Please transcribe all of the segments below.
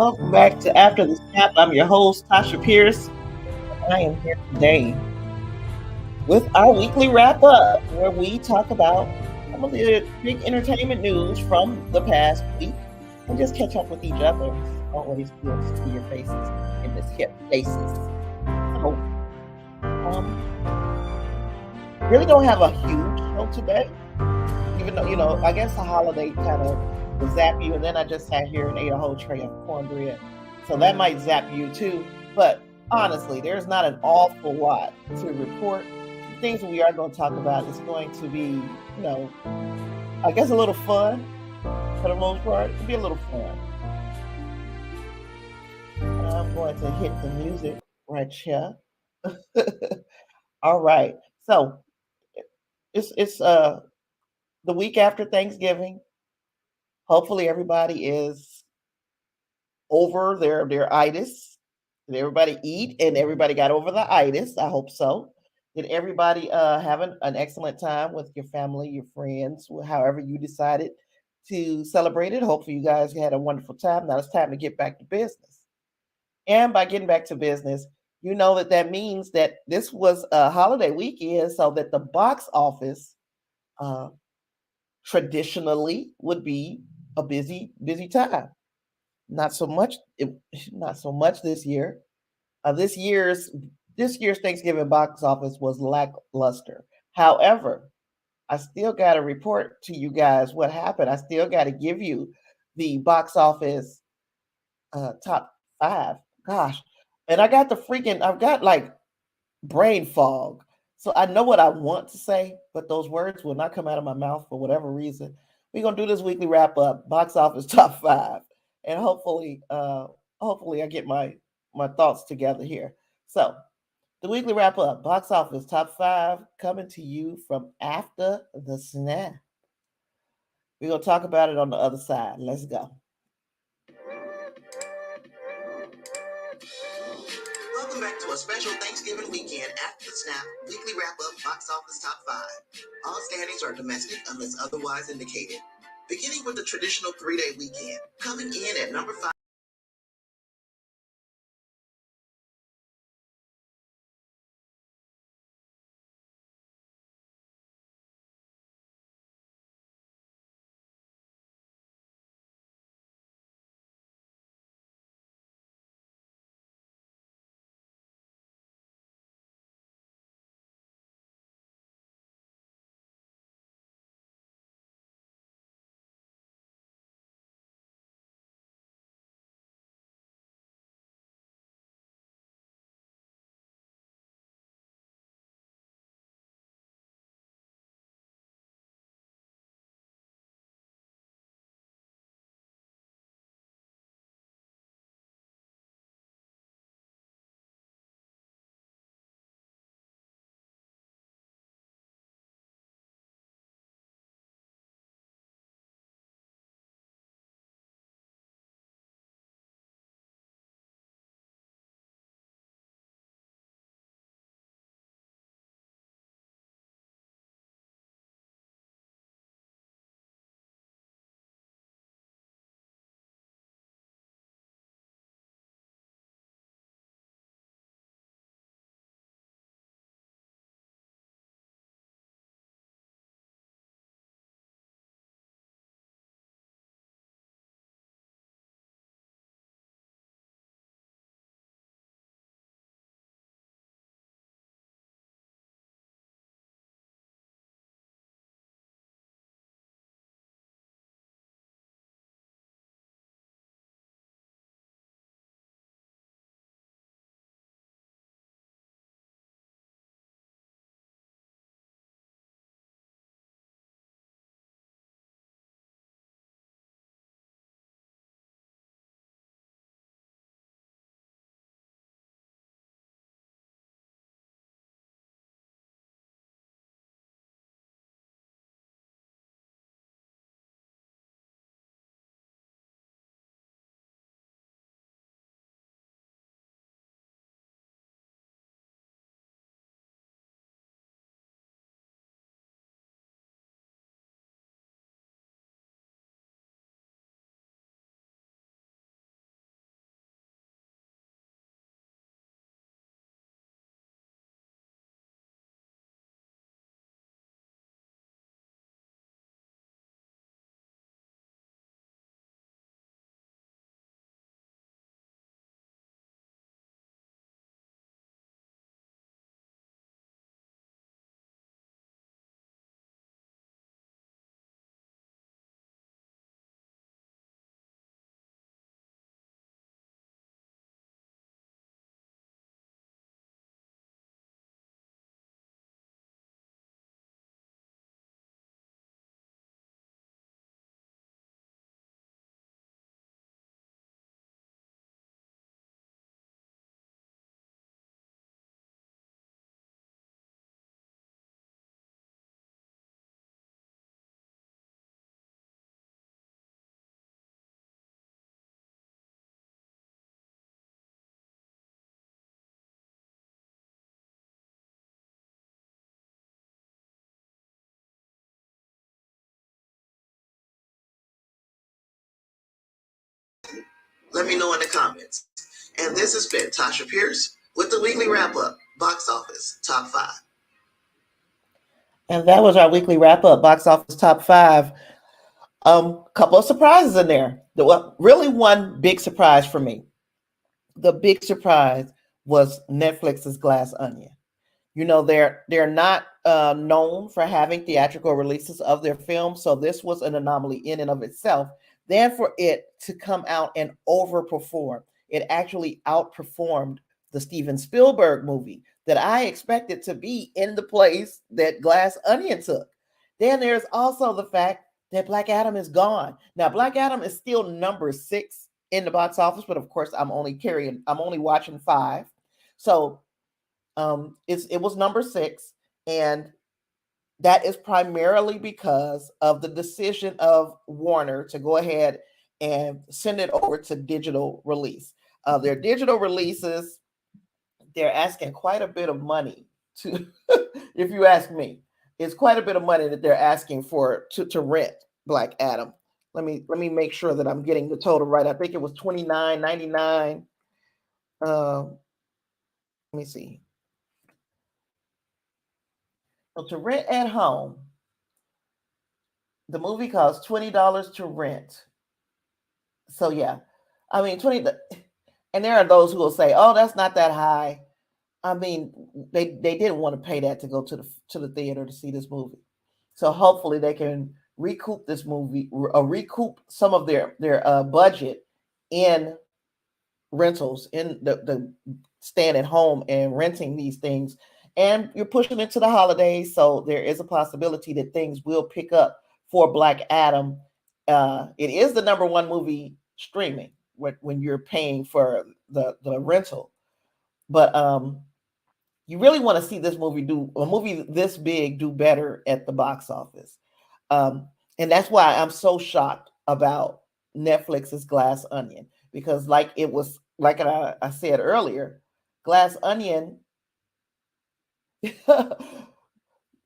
Welcome back to After the Snap. I'm your host, Tasha Pierce. I am here today with our weekly wrap up where we talk about some of the big entertainment news from the past week and just catch up with each other. Always good to see your faces in this hip faces. So, um, really don't have a huge show today, even though, I guess the holiday kind of will zap you. And then I just sat here and ate a whole tray of cornbread. So that might zap you too. But honestly, there's not an awful lot to report. The things we are going to talk about is going to be, I guess a little fun for the most part. It'll be a little fun. I'm going to hit the music right here. All right. So it's the week after Thanksgiving. Hopefully everybody is over their itis. Did everybody eat and everybody got over the itis? I hope so. Did everybody have an excellent time with your family, your friends, however you decided to celebrate it? Hopefully you guys had a wonderful time. Now it's time to get back to business. And by getting back to business, you know that means that this was a holiday weekend, so that the box office uh, traditionally would be a busy time. Not so much. Not so much this year. Uh, this year's this year's Thanksgiving box office was lackluster. However, I still got to report to you guys what happened. I still got to give you the box office top five. Gosh, and I've got like brain fog. So I know what I want to say, but those words will not come out of my mouth for whatever reason. We're gonna do this weekly wrap up, box office top five, and hopefully I get my thoughts together here. So the weekly wrap up, box office top five, coming to you from after the snap. We're gonna talk about it on the other side. Let's go. Welcome back to a special Thanksgiving weekend after the snap weekly wrap up box office top five. All standings are domestic unless otherwise indicated. Beginning with the traditional 3-day weekend, coming in at number five. Let me know in the comments. And this has been Tasha Pierce with the weekly wrap up box office top 5. And that was our weekly wrap up box office top 5. Couple of surprises in there. Really, one big surprise for me. The big surprise was Netflix's Glass Onion. You know, they're not known for having theatrical releases of their films, so this was an anomaly in and of itself. Then for it to come out and overperform, it actually outperformed the Steven Spielberg movie that I expected to be in the place that Glass Onion took. Then there's also the fact that Black Adam is gone. Now, Black Adam is still number 6 in the box office, but of course, I'm only watching 5. So it was number 6, and that is primarily because of the decision of Warner to go ahead and send it over to digital release. Their digital releases, they're asking quite a bit of money to, if you ask me, it's quite a bit of money that they're asking for to rent Black Adam. Let me make sure that I'm getting the total right. I think it was $29.99. Let me see. So to rent at home, the movie costs $20 to rent. So yeah, I mean 20. And there are those who will say, "Oh, that's not that high." I mean, they didn't want to pay that to go to the theater to see this movie. So hopefully they can recoup this movie, recoup some of their budget in rentals, in the staying at home and renting these things. And you're pushing into the holidays, so there is a possibility that things will pick up for Black Adam. It is the number 1 movie streaming when you're paying for the rental. But you really want to see this movie a movie this big do better at the box office. And that's why I'm so shocked about Netflix's Glass Onion, because like I said earlier, Glass Onion.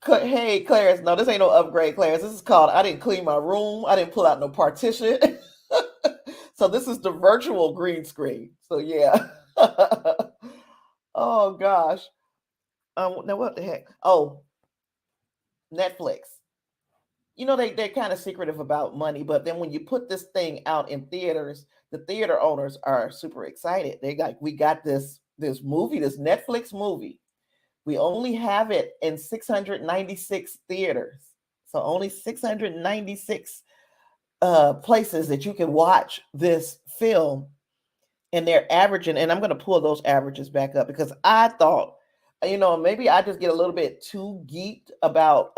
Hey, Clarence, no, this ain't no upgrade, Clarence. This is called I didn't clean my room. I didn't pull out no partition. So this is the virtual green screen. So yeah. Oh gosh. Now what the heck? Oh, Netflix. You know, they're kind of secretive about money, but then when you put this thing out in theaters, the theater owners are super excited. We got this movie, this Netflix movie. We only have it in 696 theaters. So only 696 places that you can watch this film. And they're averaging, and I'm going to pull those averages back up because I thought, maybe I just get a little bit too geeked about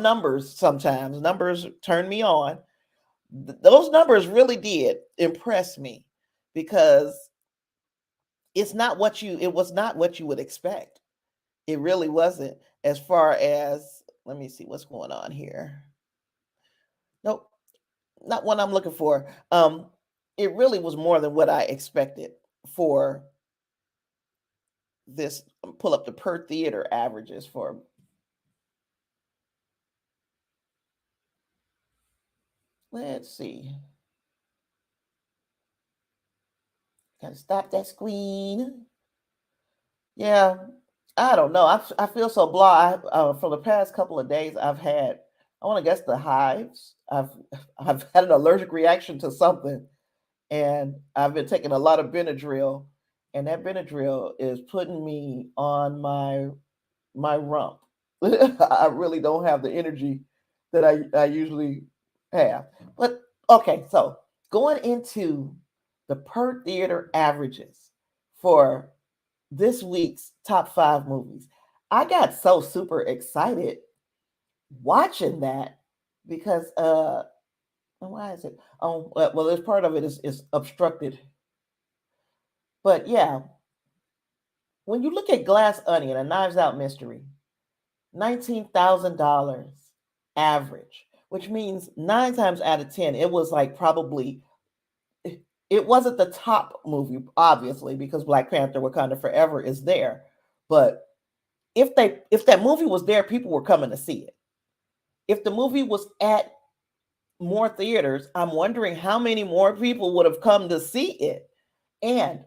numbers sometimes. Numbers turn me on. Those numbers really did impress me because it was not what you would expect. It really wasn't. As far as, let me see what's going on here. Nope, not what I'm looking for. It really was more than what I expected for this. Pull up the per theater averages for. Let's see. Gotta stop that screen. Yeah, I don't know. I feel so blah. For the past couple of days, I've had, I want to guess, the hives. I've had an allergic reaction to something, and I've been taking a lot of Benadryl, and that Benadryl is putting me on my rump. I really don't have the energy that I usually have. But okay, so going into the per theater averages for this week's top 5 movies, I got so super excited watching that because why is it? Oh, well, there's part of it is obstructed. But yeah, when you look at Glass Onion, a Knives Out mystery, $19,000 average, which means 9 times out of 10, it was like probably, it wasn't the top movie, obviously, because Black Panther Wakanda Forever is there. But if that movie was there, people were coming to see it. If the movie was at more theaters, I'm wondering how many more people would have come to see it. And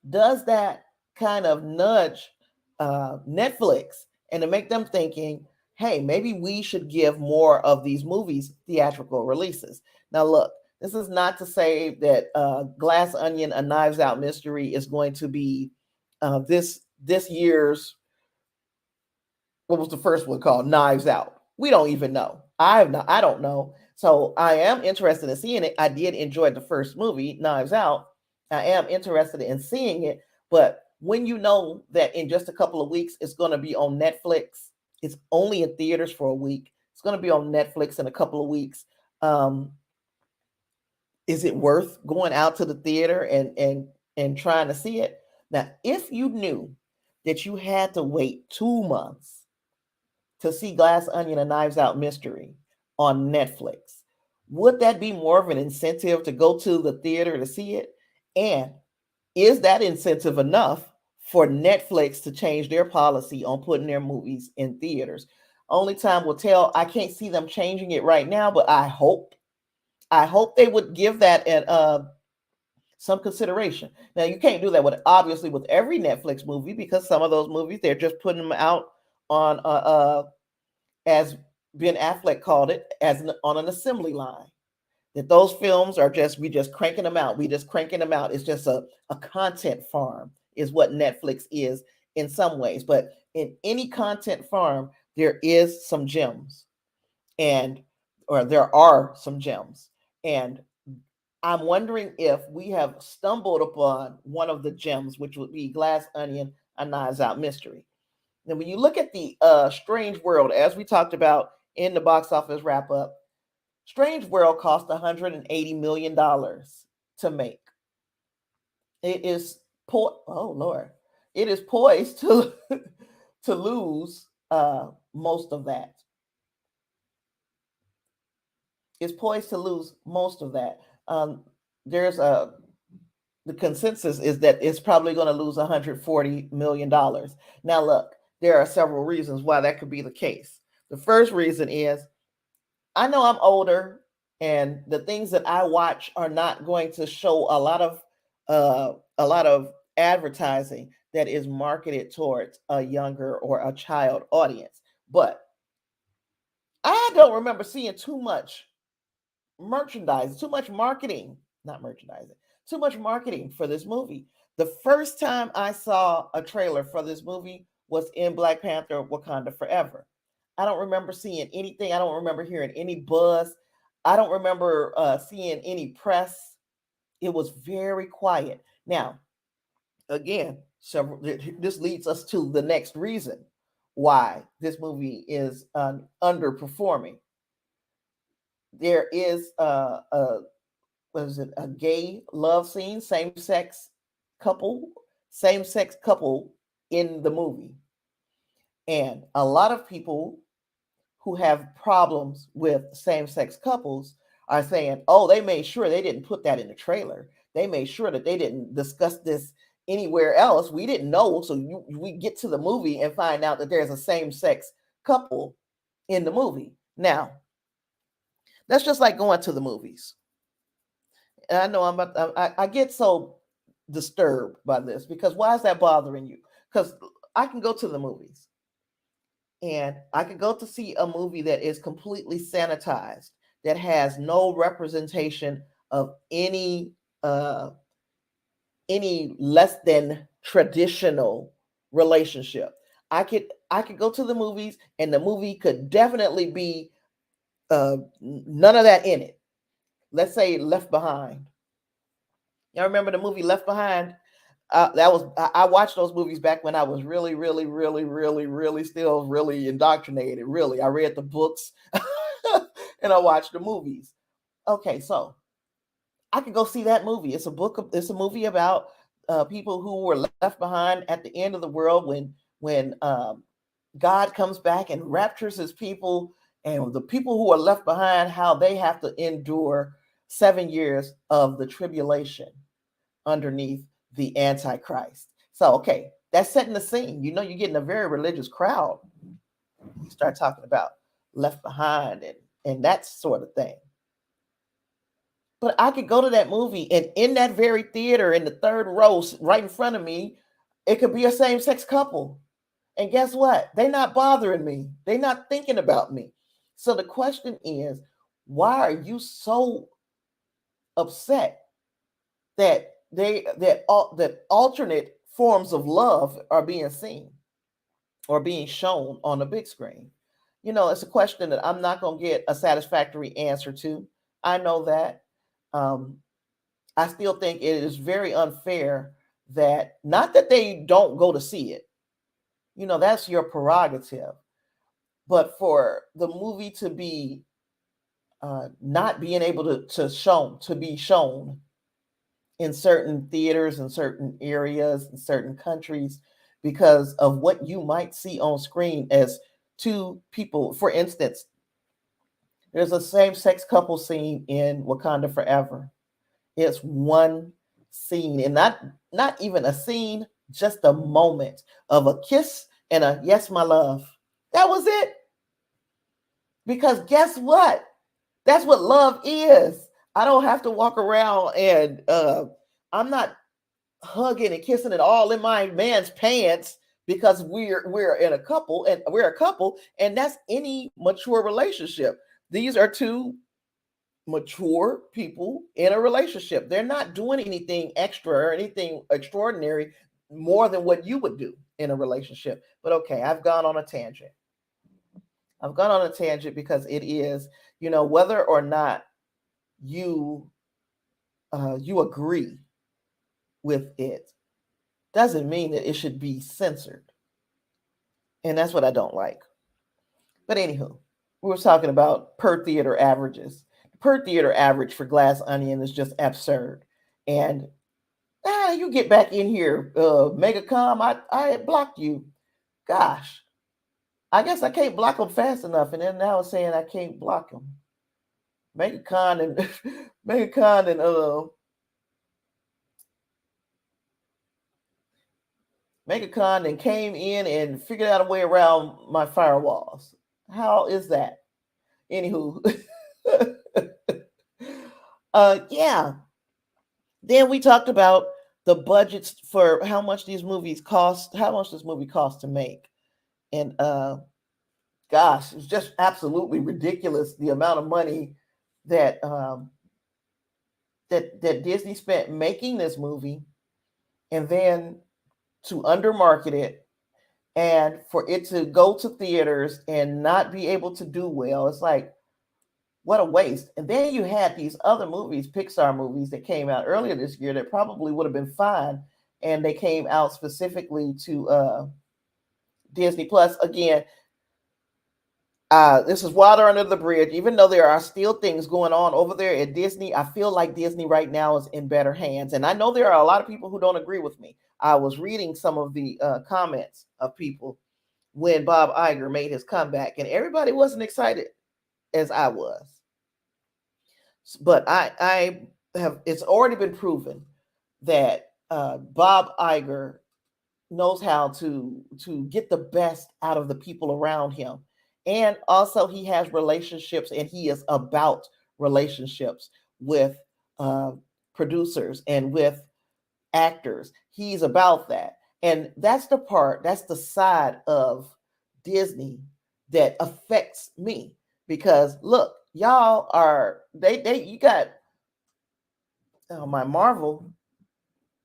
does that kind of nudge Netflix and to make them thinking, hey, maybe we should give more of these movies theatrical releases? Now, look, this is not to say that Glass Onion, A Knives Out Mystery is going to be this year's, what was the first one called? Knives Out. We don't even know. I don't know. So I am interested in seeing it. I did enjoy the first movie, Knives Out. I am interested in seeing it. But when you know that in just a couple of weeks it's going to be on Netflix, it's only in theaters for a week. It's going to be on Netflix in a couple of weeks. Um, is it worth going out to the theater and trying to see it? Now, if you knew that you had to wait 2 months to see Glass Onion, A Knives Out Mystery on Netflix, would that be more of an incentive to go to the theater to see it? And is that incentive enough for Netflix to change their policy on putting their movies in theaters? Only time will tell. I can't see them changing it right now, but I hope they would give that some consideration. Now, you can't do that with obviously with every Netflix movie, because some of those movies they're just putting them out on as Ben Affleck called it, on an assembly line. That those films are we just cranking them out. We just cranking them out. It's just a content farm is what Netflix is in some ways. But in any content farm, there is some gems or there are some gems. And I'm wondering if we have stumbled upon one of the gems, which would be Glass Onion, A Knives Out Mystery. Now, when you look at the Strange World, as we talked about in the box office wrap up, Strange World cost $180 million to make. It is oh Lord, it is poised to to lose most of that. It's poised to lose most of that. There's a The consensus is that it's probably going to lose $140 million. Now, look, there are several reasons why that could be the case. The first reason is I know I'm older, and the things that I watch are not going to show a lot of advertising that is marketed towards a younger or a child audience. But I don't remember seeing too much merchandise, too much marketing, not merchandising, too much marketing for this movie. The first time I saw a trailer for this movie was in Black Panther Wakanda Forever. I don't remember seeing anything. I don't remember hearing any buzz. I don't remember seeing any press. It was very quiet. Now, again, this leads us to the next reason why this movie is underperforming. There is a gay love scene, couple, same sex couple in the movie. And a lot of people who have problems with same sex couples are saying, oh, they made sure they didn't put that in the trailer. They made sure that they didn't discuss this anywhere else. We didn't know. So we get to the movie and find out that there's a same sex couple in the movie. Now, that's just like going to the movies. And I know I get so disturbed by this, because why is that bothering you? Because I can go to the movies and I can go to see a movie that is completely sanitized, that has no representation of uh any less than traditional relationship. I could go to the movies and the movie could definitely be none of that in it. Let's say Left Behind. Y'all remember the movie Left Behind? I watched those movies back when I was really, really, really, really, really still really indoctrinated. Really, I read the books and I watched the movies. Okay, so I could go see that movie. It's a movie about people who were left behind at the end of the world when God comes back and raptures His people, and the people who are left behind, how they have to endure 7 years of the tribulation underneath the Antichrist. So, okay, that's setting the scene. You know, you're getting a very religious crowd. You start talking about Left Behind and that sort of thing. But I could go to that movie, and in that very theater, in the third row, right in front of me, it could be a same-sex couple. And guess what? They're not bothering me. They're not thinking about me. So the question is, why are you so upset that that alternate forms of love are being seen or being shown on the big screen? It's a question that I'm not going to get a satisfactory answer to. I know that. Um, I still think it is very unfair that, not that they don't go to see it, that's your prerogative, but for the movie to be not being able to be shown in certain theaters in certain areas in certain countries because of what you might see on screen as two people. For instance, there's a same-sex couple scene in Wakanda Forever. It's one scene, and not even a scene, just a moment of a kiss and a yes, my love. That was it. Because guess what? That's what love is. I don't have to walk around and I'm not hugging and kissing it all in my man's pants because we're in a couple and we're a couple, and that's any mature relationship. These are two mature people in a relationship. They're not doing anything extra or anything extraordinary more than what you would do in a relationship. But okay, I've gone on a tangent. I've gone on a tangent because it is, whether or not you you agree with it doesn't mean that it should be censored. And that's what I don't like. But anywho, we were talking about per theater averages. The per theater average for Glass Onion is just absurd. And you get back in here, Megacom. I had blocked you. Gosh, I guess I can't block them fast enough. And then now it's saying I can't block them. Megacon and Megacon and Megacon and came in and figured out a way around my firewalls. How is that? Anywho, yeah. Then we talked about the budgets for how much these movies cost, how much this movie costs to make, and gosh, it's just absolutely ridiculous the amount of money that that Disney spent making this movie, and then to undermarket it and for it to go to theaters and not be able to do well. It's like, what a waste. And then you had these other movies, Pixar movies that came out earlier this year that probably would have been fine, and they came out specifically to Disney Plus. Again, this is water under the bridge. Even though there are still things going on over there at Disney, I feel like Disney right now is in better hands. And I know there are a lot of people who don't agree with me. I was reading some of the comments of people when Bob Iger made his comeback, and everybody wasn't excited as I was. But I have, it's already been proven that Bob Iger knows how to get the best out of the people around him, and also he has relationships, and he is about relationships with uh, producers and with actors. He's about that, and that's the side of Disney that affects me, because look, y'all are they you got my Marvel,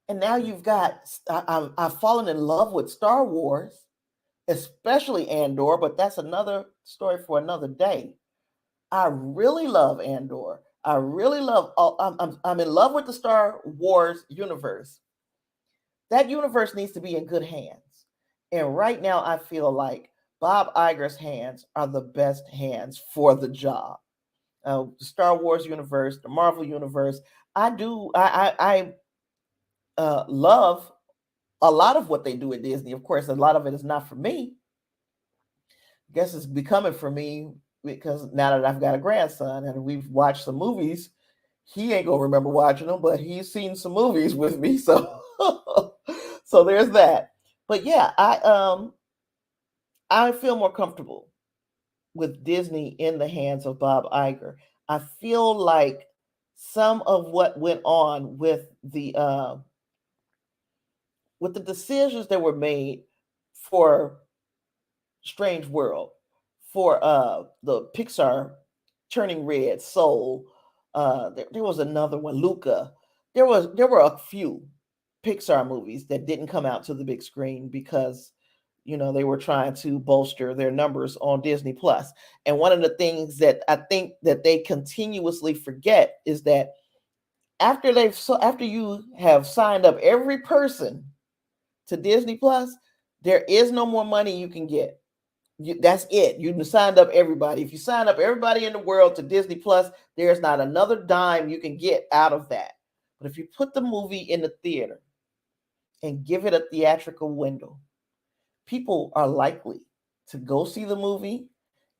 and now you've got I've fallen in love with Star Wars, especially Andor, but that's another story for another day. I really love Andor. I really love. I'm in love with the Star Wars universe. That universe needs to be in good hands, and right now I feel like Bob Iger's hands are the best hands for the job. The Star Wars universe, the Marvel universe. I do. I love a lot of what they do at Disney. Of course, a lot of it is not for me. I guess it's becoming for me because now that I've got a grandson and we've watched some movies, he ain't gonna remember watching them, but he's seen some movies with me. So, so there's that. But yeah, I feel more comfortable with Disney in the hands of Bob Iger. I feel like some of what went on with the decisions that were made for Strange World, for the Pixar Turning Red, Soul. There was another one, Luca. There were a few Pixar movies that didn't come out to the big screen because they were trying to bolster their numbers on Disney Plus. And one of the things that I think that they continuously forget is that after you have signed up every person to Disney Plus, there is no more money you can get. That's it. You signed up everybody. If you sign up everybody in the world to Disney Plus, there's not another dime you can get out of that. But if you put the movie in the theater and give it a theatrical window, people are likely to go see the movie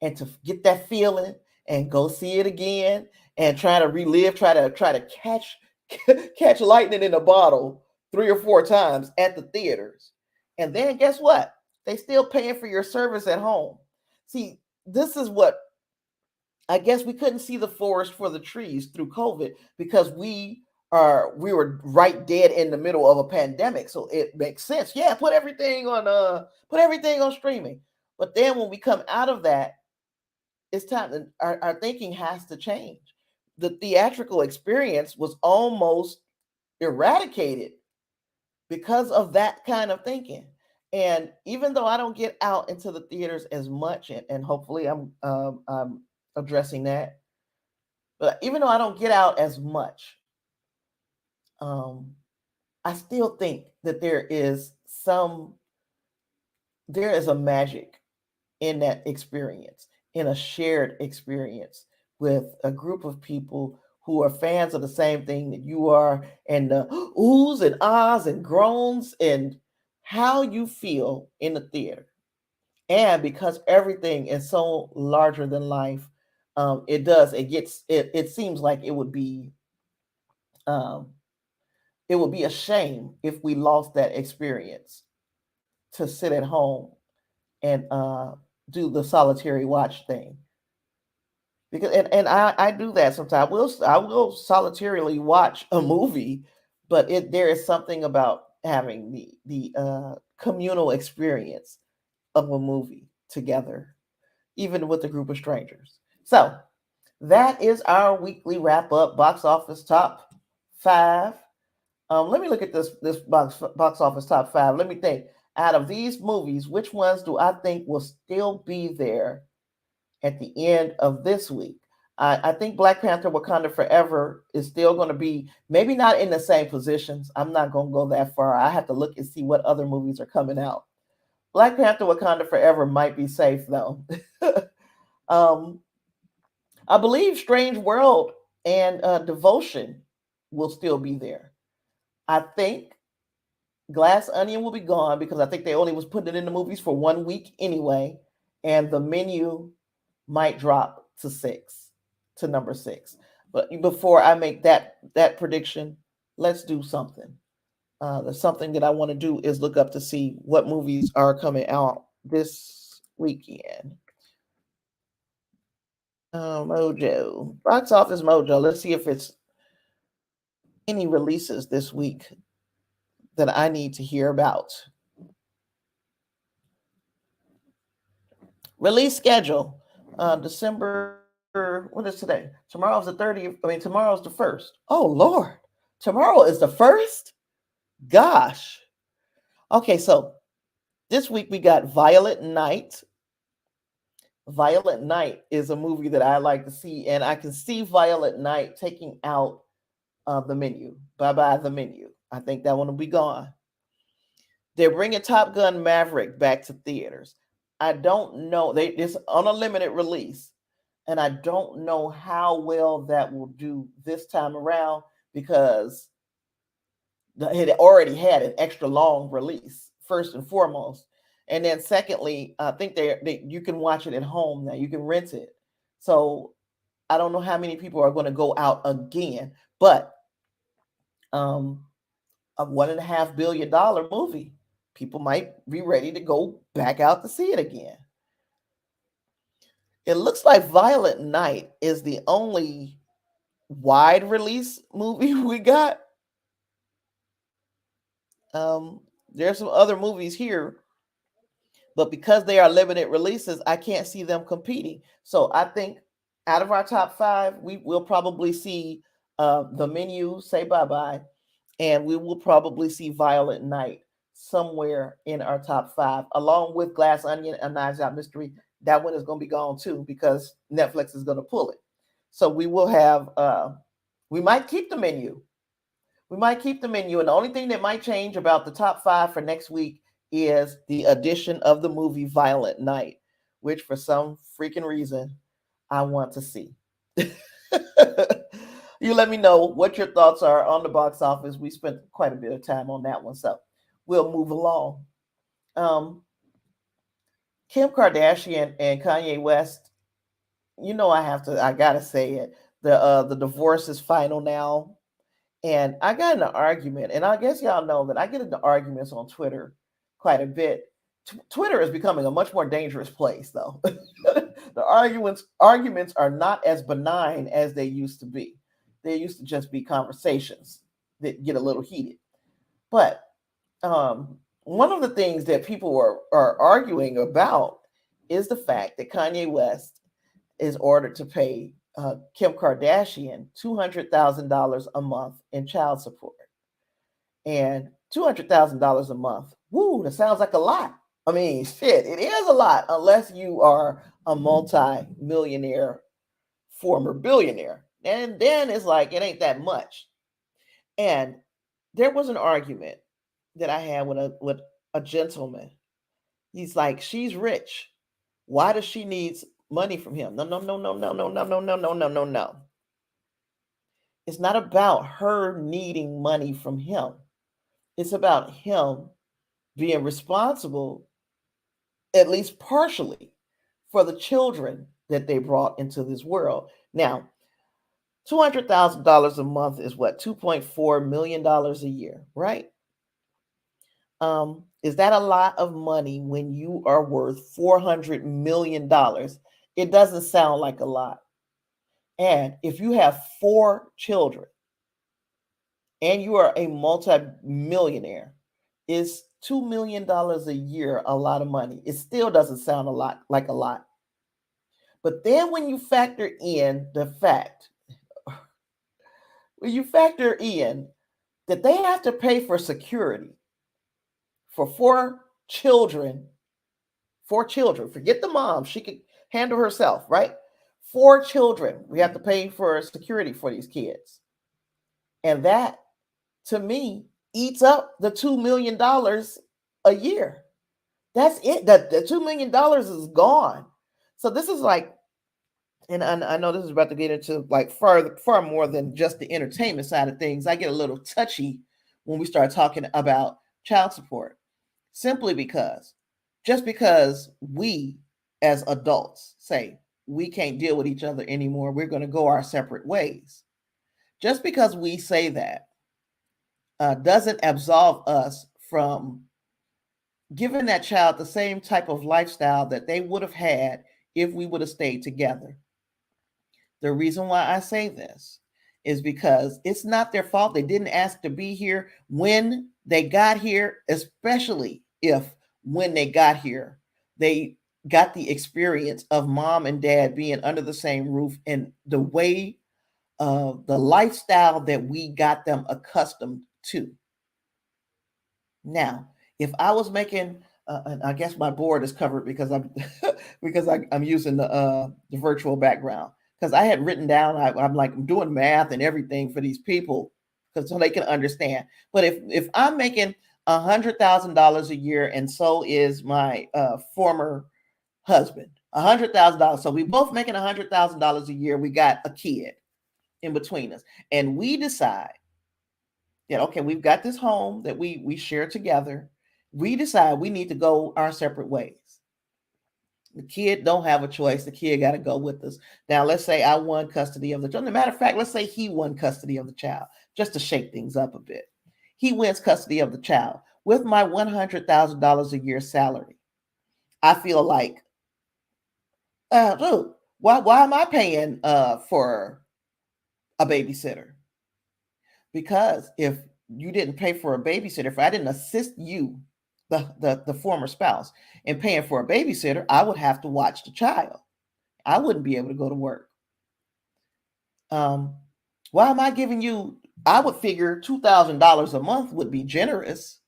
and to get that feeling and go see it again and try to relive, try to catch catch lightning in a bottle 3 or 4 times at the theaters. And then guess what? They still paying for your service at home. See, this is what I guess we couldn't see the forest for the trees through COVID because we were right dead in the middle of a pandemic. So it makes sense. Yeah, put everything on streaming. But then when we come out of that, it's time to, our thinking has to change. The theatrical experience was almost eradicated because of that kind of thinking. And even though I don't get out into the theaters as much, and hopefully I'm addressing that, but even though I don't get out as much, um, I still think that there is a magic in that experience, in a shared experience with a group of people who are fans of the same thing that you are, and the oohs and ahs and groans and how you feel in the theater. And because everything is so larger than life, it seems like um, it would be a shame if we lost that experience to sit at home and do the solitary watch thing. Because and I do that sometimes. I will solitarily watch a movie, but there is something about having the communal experience of a movie together, even with a group of strangers. So that is our weekly wrap up box office top five. Let me look at this box office top five. Let me think. Out of these movies, which ones do I think will still be there at the end of this week? I think Black Panther Wakanda Forever is still going to be maybe not in the same positions. I'm not going to go that far. I have to look and see what other movies are coming out. Black Panther Wakanda Forever might be safe though. um, I believe Strange World and Devotion will still be there. I think Glass Onion will be gone because I think they only was putting it in the movies for 1 week anyway, and the menu might drop to number six. But before I make that prediction, let's do something. The something that I want to do is look up to see what movies are coming out this weekend. Mojo, Box Office Mojo. Let's see if it's any releases this week that I need to hear about. Release schedule. December, what is today? Tomorrow's the 30th. I mean, tomorrow's the 1st. Oh, Lord. Tomorrow is the 1st? Gosh. Okay, so this week we got Violet Night. Violet Night is a movie that I like to see, and I can see Violet Night taking out the menu. Bye bye, the menu. I think that one will be gone. They're bringing Top Gun Maverick back to theaters. I don't know. It's on a limited release, and I don't know how well that will do this time around because it already had an extra long release, first and foremost. And then secondly, I think you can watch it at home now. You can rent it. So I don't know how many people are going to go out again, but a $1.5 billion movie, people might be ready to go back out to see it again. It looks like Violet Night is the only wide release movie we got. There's some other movies here, but because they are limited releases, I can't see them competing. So I think out of our top five, we will probably see The Menu, Say Bye Bye, and we will probably see Violent Night somewhere in our top five, along with Glass Onion and Knives Out Mystery. That one is going to be gone too because Netflix is going to pull it. So we will have, we might keep The Menu. We might keep the menu, and the only thing that might change about the top five for next week is the addition of the movie Violent Night, which for some freaking reason I want to see. You let me know what your thoughts are on the box office. We spent quite a bit of time on that one, so we'll move along. Um, Kim Kardashian and Kanye West. I gotta say it. The divorce is final now. And I got in an argument, and I guess y'all know that I get into arguments on Twitter quite a bit. Twitter is becoming a much more dangerous place, though. The arguments are not as benign as they used to be. They used to just be conversations that get a little heated. But one of the things that people are arguing about is the fact that Kanye West is ordered to pay Kim Kardashian $200,000 a month in child support. And $200,000 a month, woo, that sounds like a lot. I mean, shit, it is a lot unless you are a multi-millionaire former billionaire. And then it's like, it ain't that much. And there was an argument that I had with a gentleman. He's like, she's rich. Why does she need money from him? No, no, no, no, no, no, no, no, no, no, no, no, no. It's not about her needing money from him. It's about him being responsible, at least partially, for the children that they brought into this world. Now, $200,000 a month is what, $2.4 million a year, right? Is that a lot of money when you are worth $400 million? It doesn't sound like a lot. And if you have 4 children and you are a multi-millionaire, is $2 million a year a lot of money? It still doesn't sound a lot like a lot. But then when you factor in the fact, when you factor in that they have to pay for security for 4 children, forget the mom, she could handle herself, right? 4 children, we have to pay for security for these kids. And that, to me, eats up the $2 million a year. That's it. The $2 million is gone. So this is like, and I know this is about to get into like far more than just the entertainment side of things. I get a little touchy when we start talking about child support, simply because just because we as adults say we can't deal with each other anymore, we're going to go our separate ways. Just because we say that doesn't absolve us from giving that child the same type of lifestyle that they would have had if we would have stayed together. The reason why I say this is because it's not their fault. They didn't ask to be here when they got here, especially if when they got here, they got the experience of mom and dad being under the same roof and the way of the lifestyle that we got them accustomed to. Now, if I was making, and I guess my board is covered because I'm I'm using the virtual background because I had written down, I'm like doing math and everything for these people because so they can understand. But if I'm making $100,000 a year and so is my former husband, $100,000, so we both making $100,000 a year. We got a kid in between us, and we decide, yeah, okay, we've got this home that we share together. We decide we need to go our separate ways. The kid don't have a choice. The kid got to go with us. Now, let's say I won custody of the child. As a matter of fact, let's say he won custody of the child, just to shake things up a bit. He wins custody of the child with my $100,000 a year salary. I feel like, dude, why am I paying for a babysitter. Because if you didn't pay for a babysitter, if I didn't assist you, the former spouse, in paying for a babysitter, I would have to watch the child. I wouldn't be able to go to work. Why am I giving you? I would figure $2,000 a month would be generous.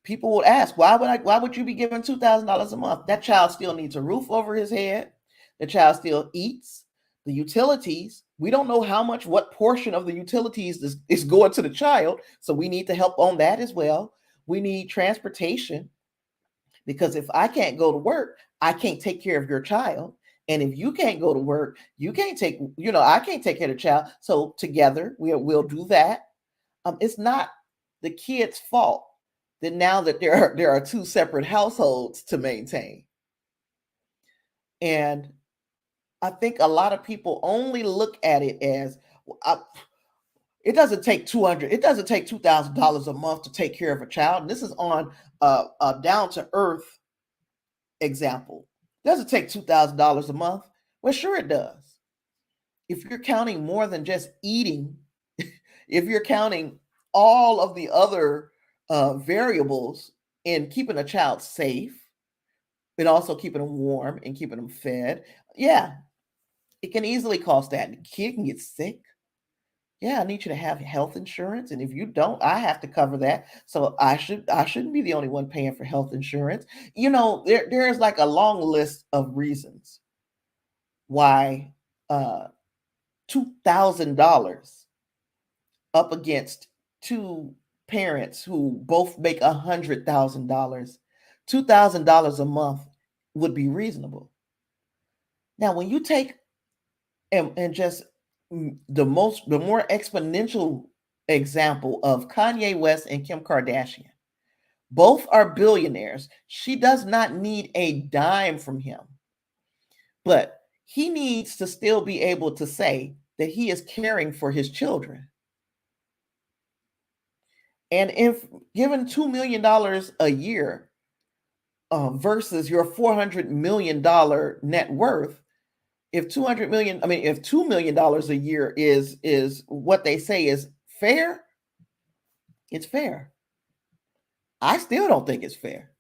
People would ask, why would you be giving $2,000 a month? That child still needs a roof over his head. The child still eats. The utilities, we don't know what portion of the utilities is going to the child. So we need to help on that as well. We need transportation, because if I can't go to work, I can't take care of your child. And if you can't go to work, you can't I can't take care of the child. So together we'll do that. It's not the kid's fault that now that there are two separate households to maintain. And I think a lot of people only look at it as it doesn't take $2,000 a month to take care of a child. And this is on a down to earth example. Does it take $2,000 a month? Well, sure it does. If you're counting more than just eating, if you're counting all of the other variables in keeping a child safe, and also keeping them warm and keeping them fed, yeah, it can easily cost that. The kid can get sick. Yeah, I need you to have health insurance, and if you don't, I have to cover that. So I shouldn't be the only one paying for health insurance. There's like a long list of reasons why $2,000 up against two parents who both make $100,000, $2,000 a month would be reasonable. Now, when you take and just the more exponential example of Kanye West and Kim Kardashian, both are billionaires. She does not need a dime from him, but he needs to still be able to say that he is caring for his children. And if given $2 million a year versus your $400 million net worth, if $2 million a year is what they say is fair, it's fair. I still don't think it's fair.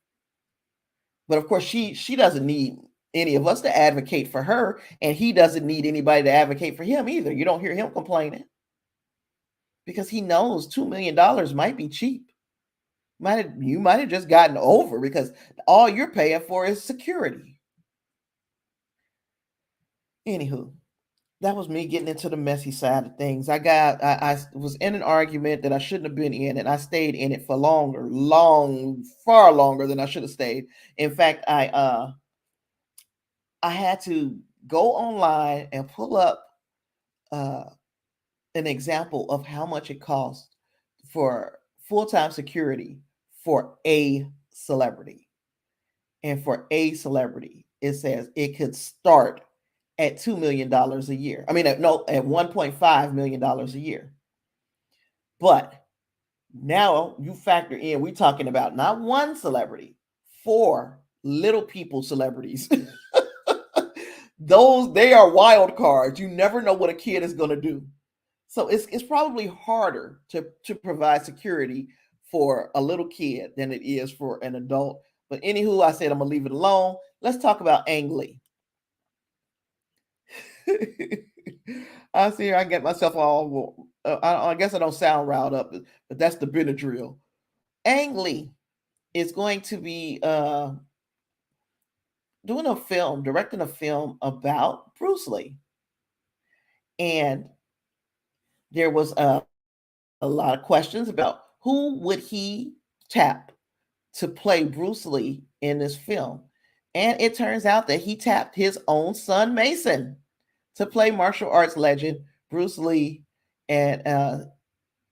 But of course, she doesn't need any of us to advocate for her, and he doesn't need anybody to advocate for him either. You don't hear him complaining, because he knows $2 million might be cheap. You might have just gotten over, because all you're paying for is security. Anywho, that was me getting into the messy side of things. I was in an argument that I shouldn't have been in, and I stayed in it for far longer than I should have stayed. In fact, I had to go online and pull up an example of how much it costs for full-time security for a celebrity. And for a celebrity, it says it could start at $2 million a year. At $1.5 million a year. But now you factor in, we're talking about not one celebrity, 4 little people celebrities. They are wild cards. You never know what a kid is going to do. So it's probably harder to provide security for a little kid than it is for an adult. But anywho, I said I'm going to leave it alone. Let's talk about Ang Lee. I see. I get myself all. I guess I don't sound riled up, but that's the Benadryl. Ang Lee is going to be directing a film about Bruce Lee, and there was a lot of questions about who would he tap to play Bruce Lee in this film, and it turns out that he tapped his own son Mason to play martial arts legend Bruce Lee, and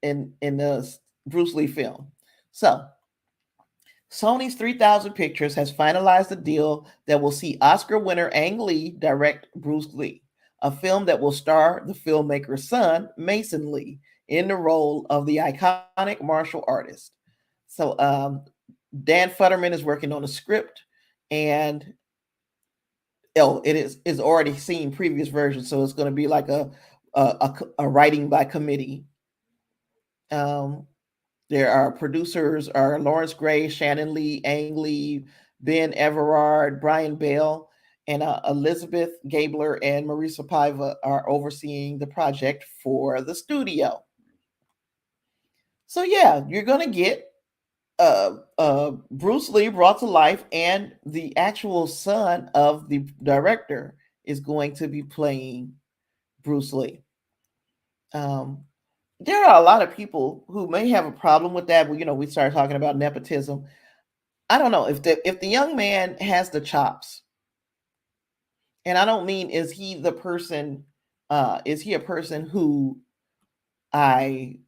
in the Bruce Lee film. So Sony's 3000 Pictures has finalized a deal that will see Oscar winner Ang Lee direct Bruce Lee, a film that will star the filmmaker's son, Mason Lee, in the role of the iconic martial artist. So Dan Futterman is working on a script, and it is already seen previous versions, so it's going to be like a a writing by committee. Um, there are producers are Lawrence Gray, Shannon Lee, Ang Lee, Ben Everard, Brian Bell, and Elizabeth Gabler and Marisa Paiva are overseeing the project for the studio. So yeah, you're gonna get Bruce Lee brought to life, and the actual son of the director is going to be playing Bruce Lee. There are a lot of people who may have a problem with that. But, we started talking about nepotism. I don't know if the young man has the chops, and I don't mean is he the person, is he a person who I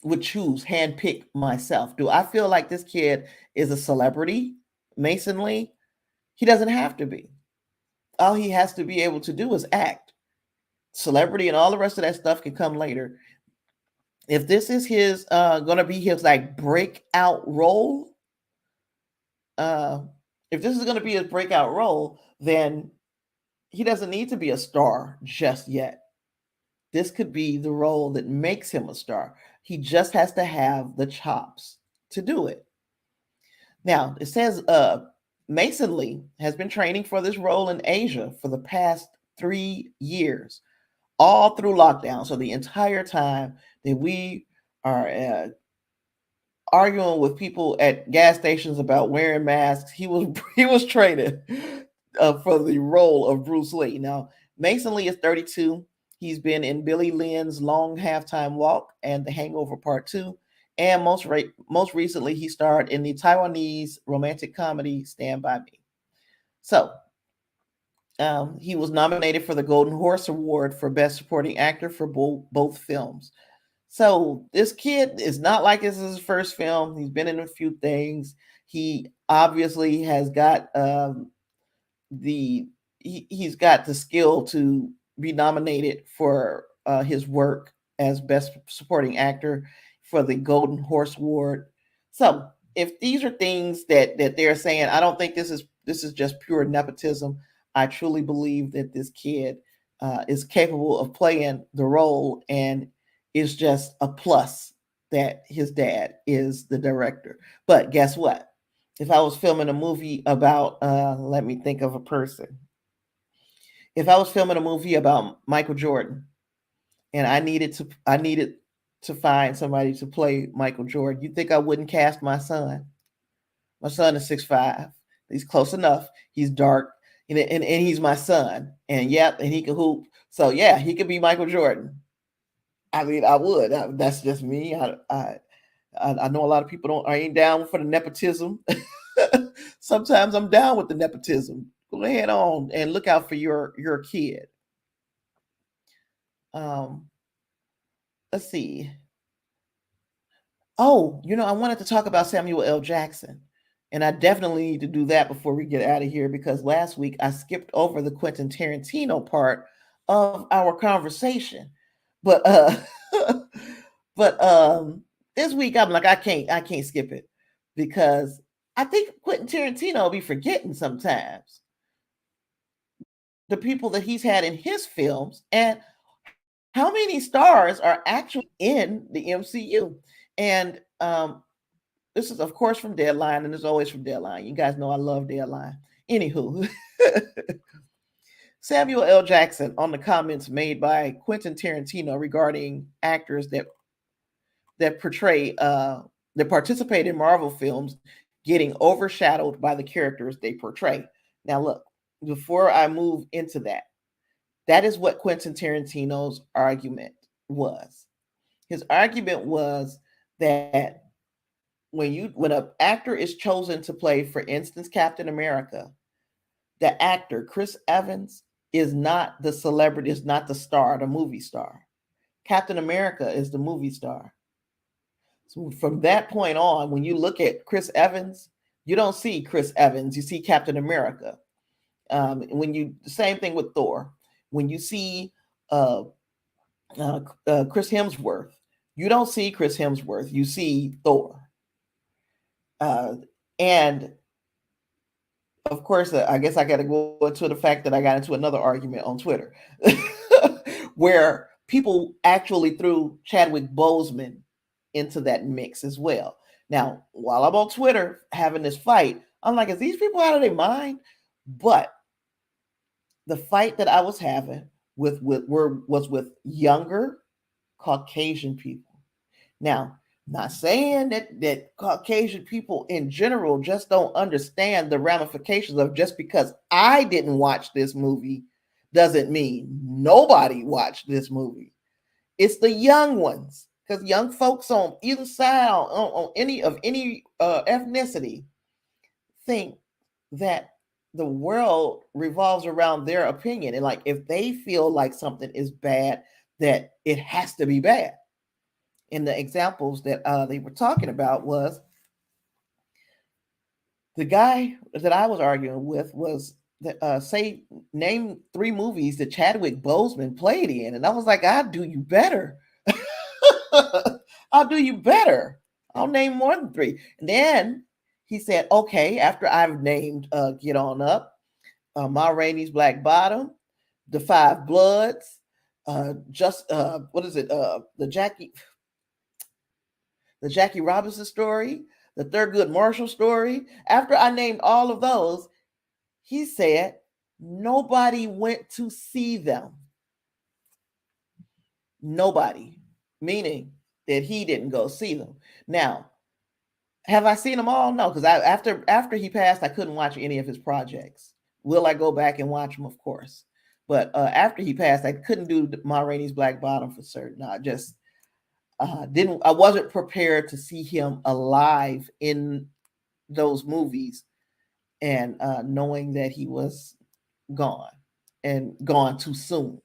would choose, handpick myself? Do I feel like this kid is a celebrity, Mason Lee? He doesn't have to be. All he has to be able to do is act. Celebrity and all the rest of that stuff can come later. If this is his gonna be his like breakout role, if this is gonna be his breakout role, then he doesn't need to be a star just yet. This could be the role that makes him a star. He just has to have the chops to do it. Now, it says Mason Lee has been training for this role in Asia for the past 3 years, all through lockdown. So the entire time that we are arguing with people at gas stations about wearing masks, he was training for the role of Bruce Lee. Now, Mason Lee is 32. He's been in Billy Lynn's Long Halftime Walk and The Hangover Part 2. And most recently, he starred in the Taiwanese romantic comedy Stand By Me. So, he was nominated for the Golden Horse Award for Best Supporting Actor for both films. So this kid is not like this is his first film. He's been in a few things. He obviously has got he's got the skill to be nominated for his work as Best Supporting Actor for the Golden Horse Award. So if these are things that they're saying, I don't think this is just pure nepotism. I truly believe that this kid is capable of playing the role, and is just a plus that his dad is the director. But guess what? If I was filming a movie about, let me think of a person. If I was filming a movie about Michael Jordan, and I needed to find somebody to play Michael Jordan, you think I wouldn't cast my son? My son is 6'5". He's close enough. He's dark, and he's my son. And yep, and he can hoop. So yeah, he could be Michael Jordan. I mean, I would. That's just me. I know a lot of people ain't down for the nepotism. Sometimes I'm down with the nepotism. Go ahead on and look out for your kid. Let's see. Oh, I wanted to talk about Samuel L. Jackson, and I definitely need to do that before we get out of here, because last week I skipped over the Quentin Tarantino part of our conversation. But this week I'm like, I can't skip it, because I think Quentin Tarantino will be forgetting sometimes the people that he's had in his films, and how many stars are actually in the MCU. And this is, of course, from Deadline, and it's always from Deadline. You guys know I love Deadline. Anywho, Samuel L. Jackson on the comments made by Quentin Tarantino regarding actors that portray that participate in Marvel films getting overshadowed by the characters they portray. Now, look, before I move into that is what Quentin Tarantino's argument was. His argument was that when an actor is chosen to play, for instance, Captain America, the actor Chris Evans is not the celebrity, is not the star, the movie star. Captain America is the movie star. So from that point on, when you look at Chris Evans, you don't see Chris Evans, you see Captain America. Same thing with Thor. When you see Chris Hemsworth, you don't see Chris Hemsworth, you see Thor. And of course, I guess I got to go into the fact that I got into another argument on Twitter where people actually threw Chadwick Boseman into that mix as well. Now, while I'm on Twitter having this fight, I'm like, is these people out of their mind? But the fight that I was having was with younger Caucasian people. Now, not saying that Caucasian people in general just don't understand the ramifications of just because I didn't watch this movie doesn't mean nobody watched this movie. It's the young ones, because young folks on either side, on any ethnicity, think that the world revolves around their opinion, and like if they feel like something is bad, that it has to be bad. And the examples that they were talking about was the guy that I was arguing with was say name 3 movies that Chadwick Boseman played in, and I was like, I'll do you better. I'll do you better. I'll name more than 3. And then he said, okay, after I've named Get On Up, Ma Rainey's Black Bottom, The Five Bloods, what is it? The Jackie Robinson story, the Thurgood Marshall story. After I named all of those, he said nobody went to see them. Nobody, meaning that he didn't go see them. Now, have I seen them all? No, because after he passed, I couldn't watch any of his projects. Will I go back and watch them? Of course. But after he passed, I couldn't do Ma Rainey's Black Bottom for certain. I just I wasn't prepared to see him alive in those movies, and knowing that he was gone and gone too soon.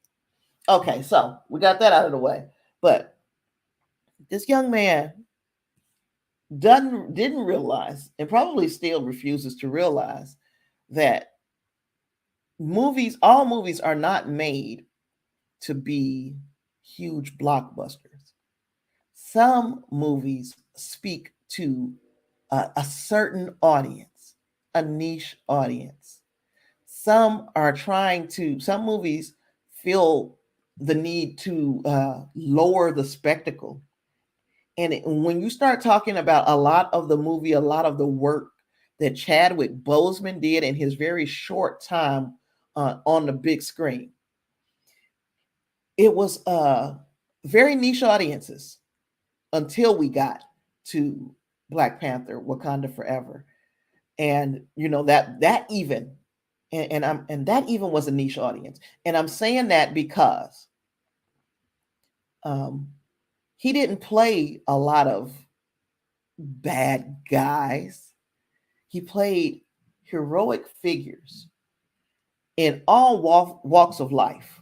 Okay, so we got that out of the way. But this young man didn't realize, and probably still refuses to realize, that all movies are not made to be huge blockbusters. Some movies speak to a certain audience, a niche audience. Some movies feel the need to lower the spectacle. And when you start talking about a lot of the work that Chadwick Boseman did in his very short time on the big screen, it was very niche audiences until we got to Black Panther, Wakanda Forever. And that even that even was a niche audience. And I'm saying that because he didn't play a lot of bad guys. He played heroic figures in all walks of life.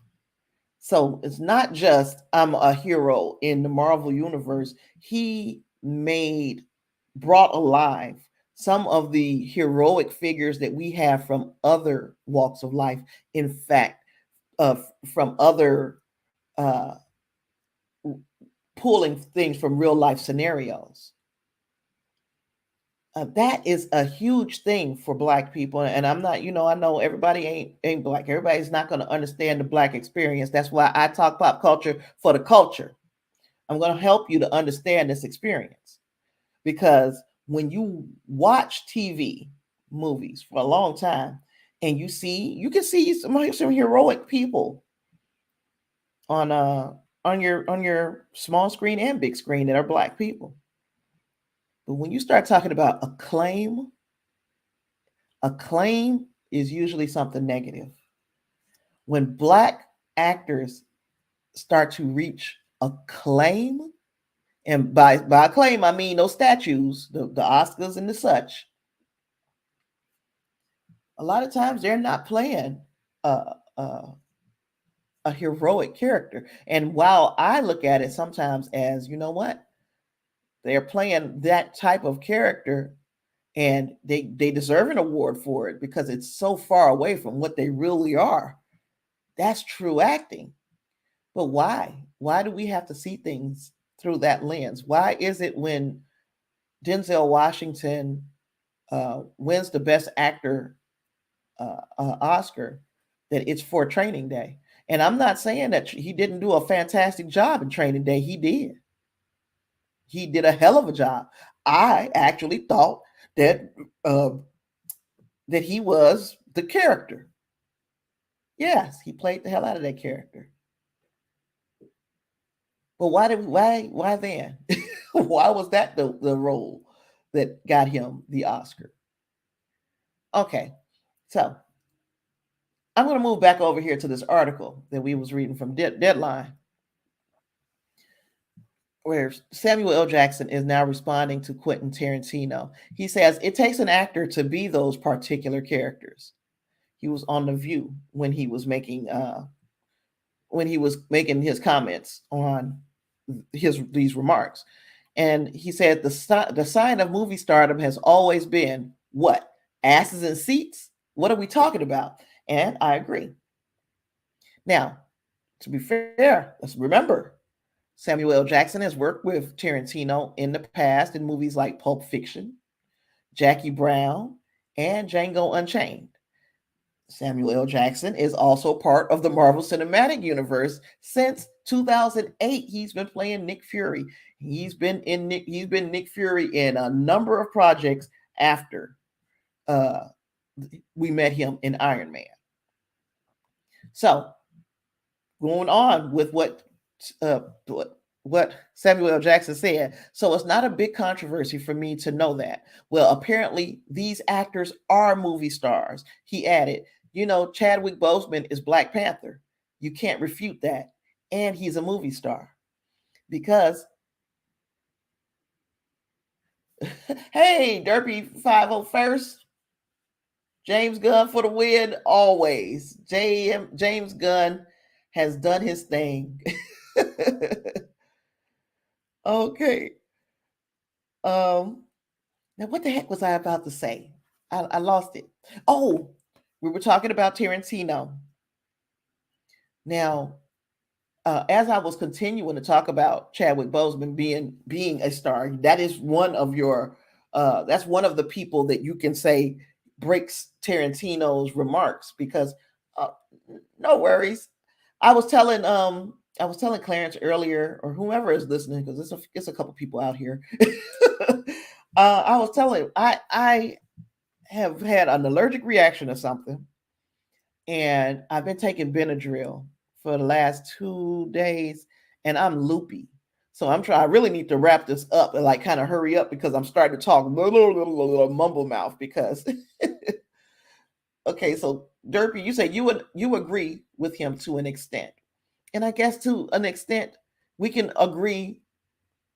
So it's not just I'm a hero in the Marvel universe. He brought alive some of the heroic figures that we have from other walks of life. In fact, from other pulling things from real life scenarios. That is a huge thing for Black people. And I'm not, I know everybody ain't Black. Everybody's not going to understand the Black experience. That's why I talk pop culture for the culture. I'm going to help you to understand this experience. Because when you watch TV movies for a long time, and you can see some heroic people on your small screen and big screen that are Black people. But when you start talking about acclaim is usually something negative. When Black actors start to reach acclaim, and by acclaim, I mean those statues, the Oscars and the such, a lot of times they're not playing a heroic character. And while I look at it sometimes as, you know what? They're playing that type of character, and they deserve an award for it because it's so far away from what they really are. That's true acting. But why? Why do we have to see things through that lens? Why is it when Denzel Washington wins the Best Actor Oscar that it's for Training Day? And I'm not saying that he didn't do a fantastic job in Training Day. He did. He did a hell of a job. I actually thought that that he was the character. Yes, he played the hell out of that character. But why then? Why was that the role that got him the Oscar? Okay, so I'm going to move back over here to this article that we was reading from Deadline, where Samuel L. Jackson is now responding to Quentin Tarantino. He says it takes an actor to be those particular characters. He was on The View when he was making his comments on these remarks, and he said the sign of movie stardom has always been what? Asses in seats? What are we talking about? And I agree. Now, to be fair, let's remember Samuel L. Jackson has worked with Tarantino in the past in movies like Pulp Fiction, Jackie Brown, and Django Unchained. Samuel L. Jackson is also part of the Marvel Cinematic Universe since 2008. He's been playing Nick Fury. He's been Nick Fury in a number of projects after we met him in Iron Man. So, going on with what Samuel L. Jackson said. So it's not a big controversy for me to know that. Well, apparently these actors are movie stars. He added, Chadwick Boseman is Black Panther. You can't refute that. And he's a movie star. Because, hey, Derpy 501st, James Gunn for the win always. James Gunn has done his thing. Okay. Now what the heck was I about to say? I lost it. Oh, we were talking about Tarantino. Now, as I was continuing to talk about Chadwick Boseman being a star, that is one of your that's one of the people that you can say breaks Tarantino's remarks, because no worries. I was telling Clarence earlier, or whoever is listening, because it's a couple people out here. I was telling I have had an allergic reaction to something, and I've been taking Benadryl for the last 2 days, and I'm loopy. So I really need to wrap this up and kind of hurry up, because I'm starting to talk mumble mouth because. Okay, so Derpy, you say you agree with him to an extent. And I guess to an extent we can agree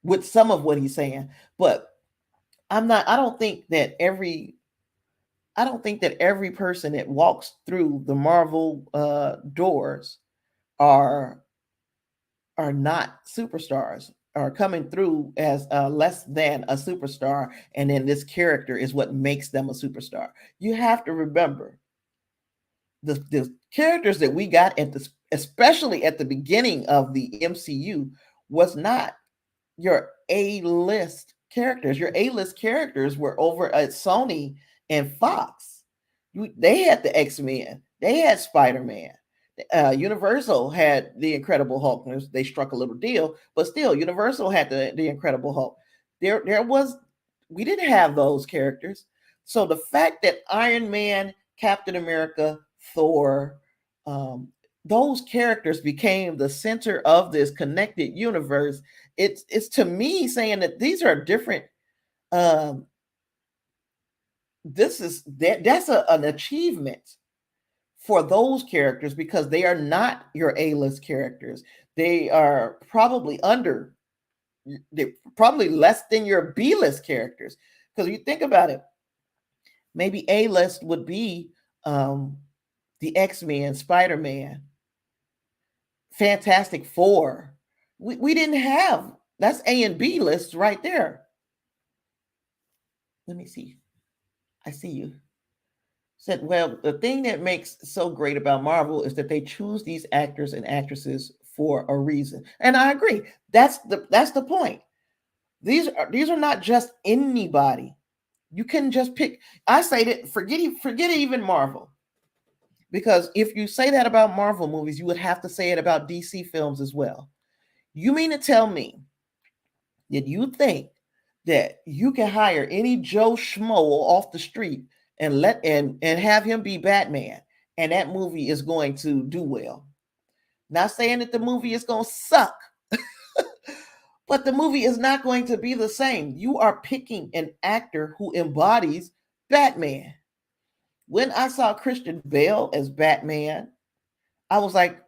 with some of what he's saying, but I don't think that every person that walks through the Marvel doors are not superstars, are coming through as less than a superstar, and then this character is what makes them a superstar. You have to remember the characters that we got especially at the beginning of the MCU was not your A-list characters. Your A-list characters were over at Sony and Fox. They had the X-Men. They had Spider-Man. Universal had the Incredible Hulk. They struck a little deal, but still, Universal had the Incredible Hulk. We didn't have those characters. So the fact that Iron Man, Captain America, Thor, those characters became the center of this connected universe, it's to me saying that these are different. That's an achievement for those characters, because they are not your A-list characters. They are probably they're probably less than your B-list characters. Because you think about it, maybe A-list would be the X-Men, Spider-Man, Fantastic Four. We didn't have, that's A and B lists right there. Let me see. I see you. Said, well, the thing that makes so great about Marvel is that they choose these actors and actresses for a reason. And I agree. That's the point. These are not just anybody. You can just pick. I say that forget even Marvel. Because if you say that about Marvel movies, you would have to say it about DC films as well. You mean to tell me that you think that you can hire any Joe Schmo off the street and have him be Batman, and that movie is going to do well? Not saying that the movie is going to suck, but the movie is not going to be the same. You are picking an actor who embodies Batman. When I saw Christian Bale as Batman, I was like,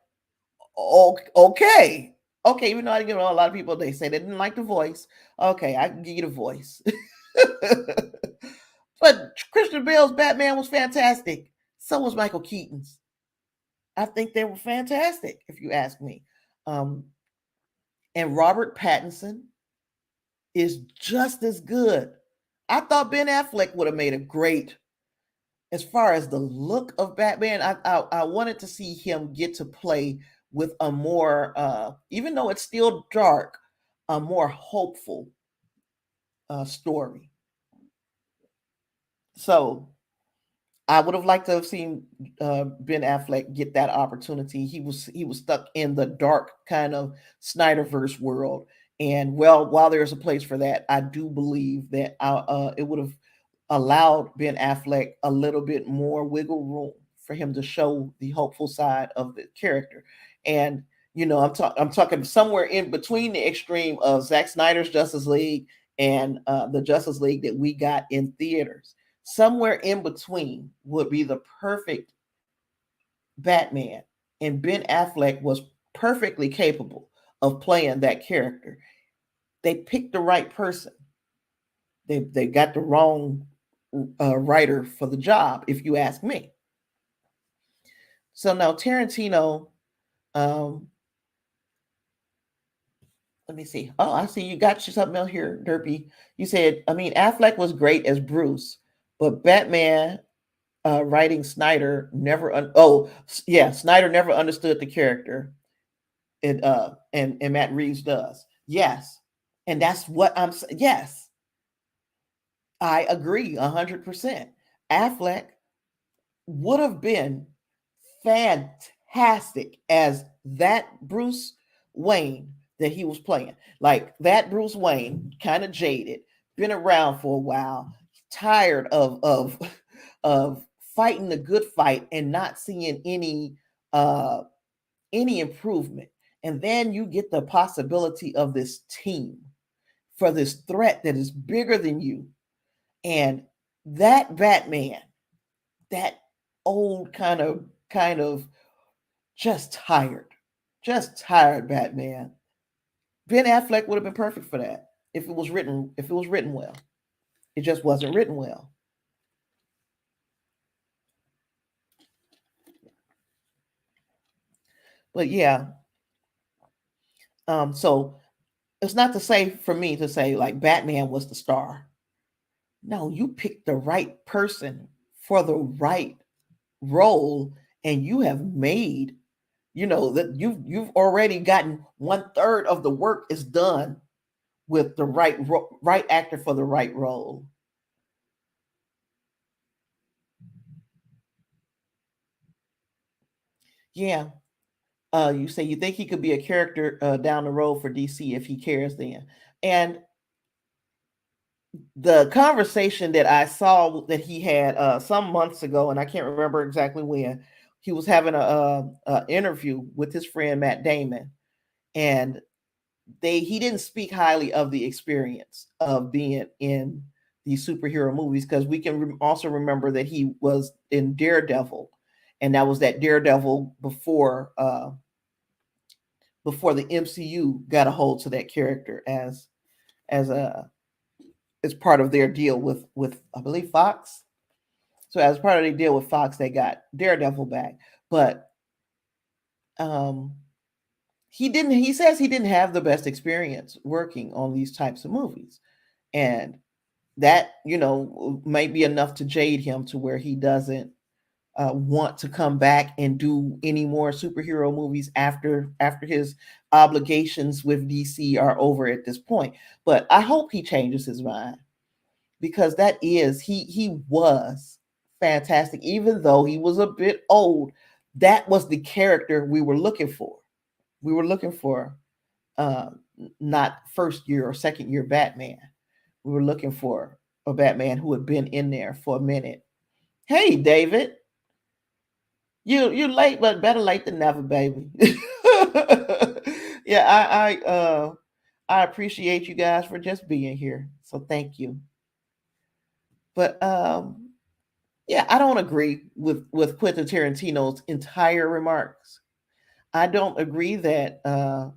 oh, okay. Okay, even though I, a lot of people, they say they didn't like the voice. Okay, I can give you the voice. But Christian Bale's Batman was fantastic. So was Michael Keaton's. I think they were fantastic, if you ask me. And Robert Pattinson is just as good. I thought Ben Affleck would have made a great, as far as the look of Batman. I wanted to see him get to play with a more, even though it's still dark, a more hopeful story. So I would have liked to have seen Ben Affleck get that opportunity. He was stuck in the dark kind of Snyderverse world, and while there's a place for that, I do believe that it would have allowed Ben Affleck a little bit more wiggle room for him to show the hopeful side of the character. And I'm talking somewhere in between the extreme of Zack Snyder's Justice League and the Justice League that we got in theaters. Somewhere in between would be the perfect Batman, and Ben Affleck was perfectly capable of playing that character. They picked the right person. They got the wrong writer for the job, if you ask me. So now Tarantino, let me see. Oh, I see you got you something else here, Derpy. You said, I mean, Affleck was great as Bruce, but Batman writing Snyder never. Snyder never understood the character, and Matt Reeves does. Yes, and that's what I'm saying. Yes, I agree 100%. Affleck would have been fantastic as that Bruce Wayne that he was playing. Like that Bruce Wayne, kind of jaded, been around for a while, tired of fighting the good fight and not seeing any improvement. And then you get the possibility of this team for this threat that is bigger than you. And that Batman, that old kind of just tired Batman. Ben Affleck would have been perfect for that if it was written well. It just wasn't written well. But yeah. So it's not to say for me to say like Batman was the star. No, you picked the right person for the right role, and you have made, that you've already gotten 1/3 of the work is done with the right actor for the right role. Yeah. You say you think he could be a character down the road for DC if he cares then. And the conversation that I saw that he had some months ago, and I can't remember exactly when, he was having a interview with his friend Matt Damon, and he didn't speak highly of the experience of being in these superhero movies, because we can also remember that he was in Daredevil, and that was that Daredevil before the MCU got a hold to that character as part of their deal with I believe Fox. So as part of their deal with Fox, they got Daredevil back, but he says he didn't have the best experience working on these types of movies, and that might be enough to jade him to where he doesn't want to come back and do any more superhero movies after his obligations with DC are over at this point. But I hope he changes his mind, because that is he was fantastic, even though he was a bit old. That was the character we were looking for. We were looking for uh, not first year or second year Batman. We were looking for a Batman who had been in there for a minute. Hey, David, you late, but better late than never, baby. Yeah, I appreciate you guys for just being here. So thank you. But yeah, I don't agree with Quentin Tarantino's entire remarks. I don't agree that I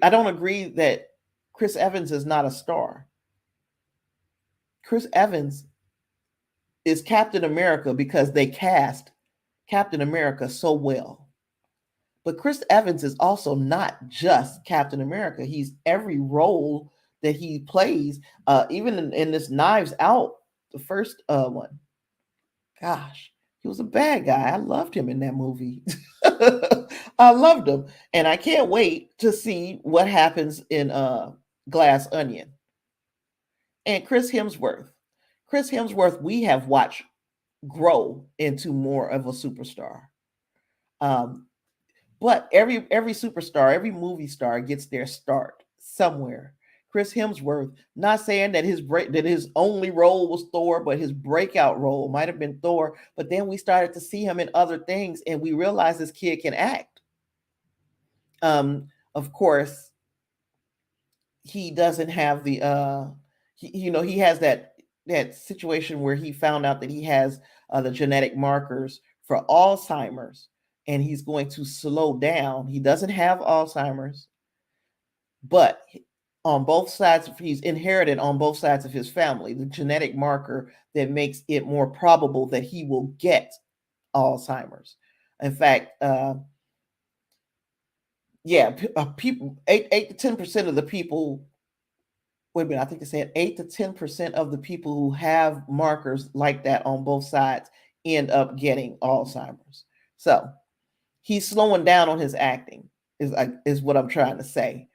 don't agree that Chris Evans is not a star. Chris Evans is Captain America because they cast Captain America so well. But Chris Evans is also not just Captain America. He's every role that he plays, even in this Knives Out, the first one. Gosh, he was a bad guy. I loved him in that movie. I loved him. And I can't wait to see what happens in Glass Onion. And Chris Hemsworth. Chris Hemsworth, we have watched grow into more of a superstar. Um, but every superstar, every movie star gets their start somewhere. Chris Hemsworth, not saying that his only role was Thor, but his breakout role might have been Thor. But then we started to see him in other things, and we realized this kid can act. Of course, he doesn't have the he has that situation where he found out that he has the genetic markers for Alzheimer's, and he's going to slow down. He doesn't have Alzheimer's, but on both sides, he's inherited on both sides of his family the genetic marker that makes it more probable that he will get Alzheimer's. In fact, people 8 to 10% of the people. Wait a minute, I think it said 8 to 10% of the people who have markers like that on both sides end up getting Alzheimer's. So he's slowing down on his acting, is what I'm trying to say.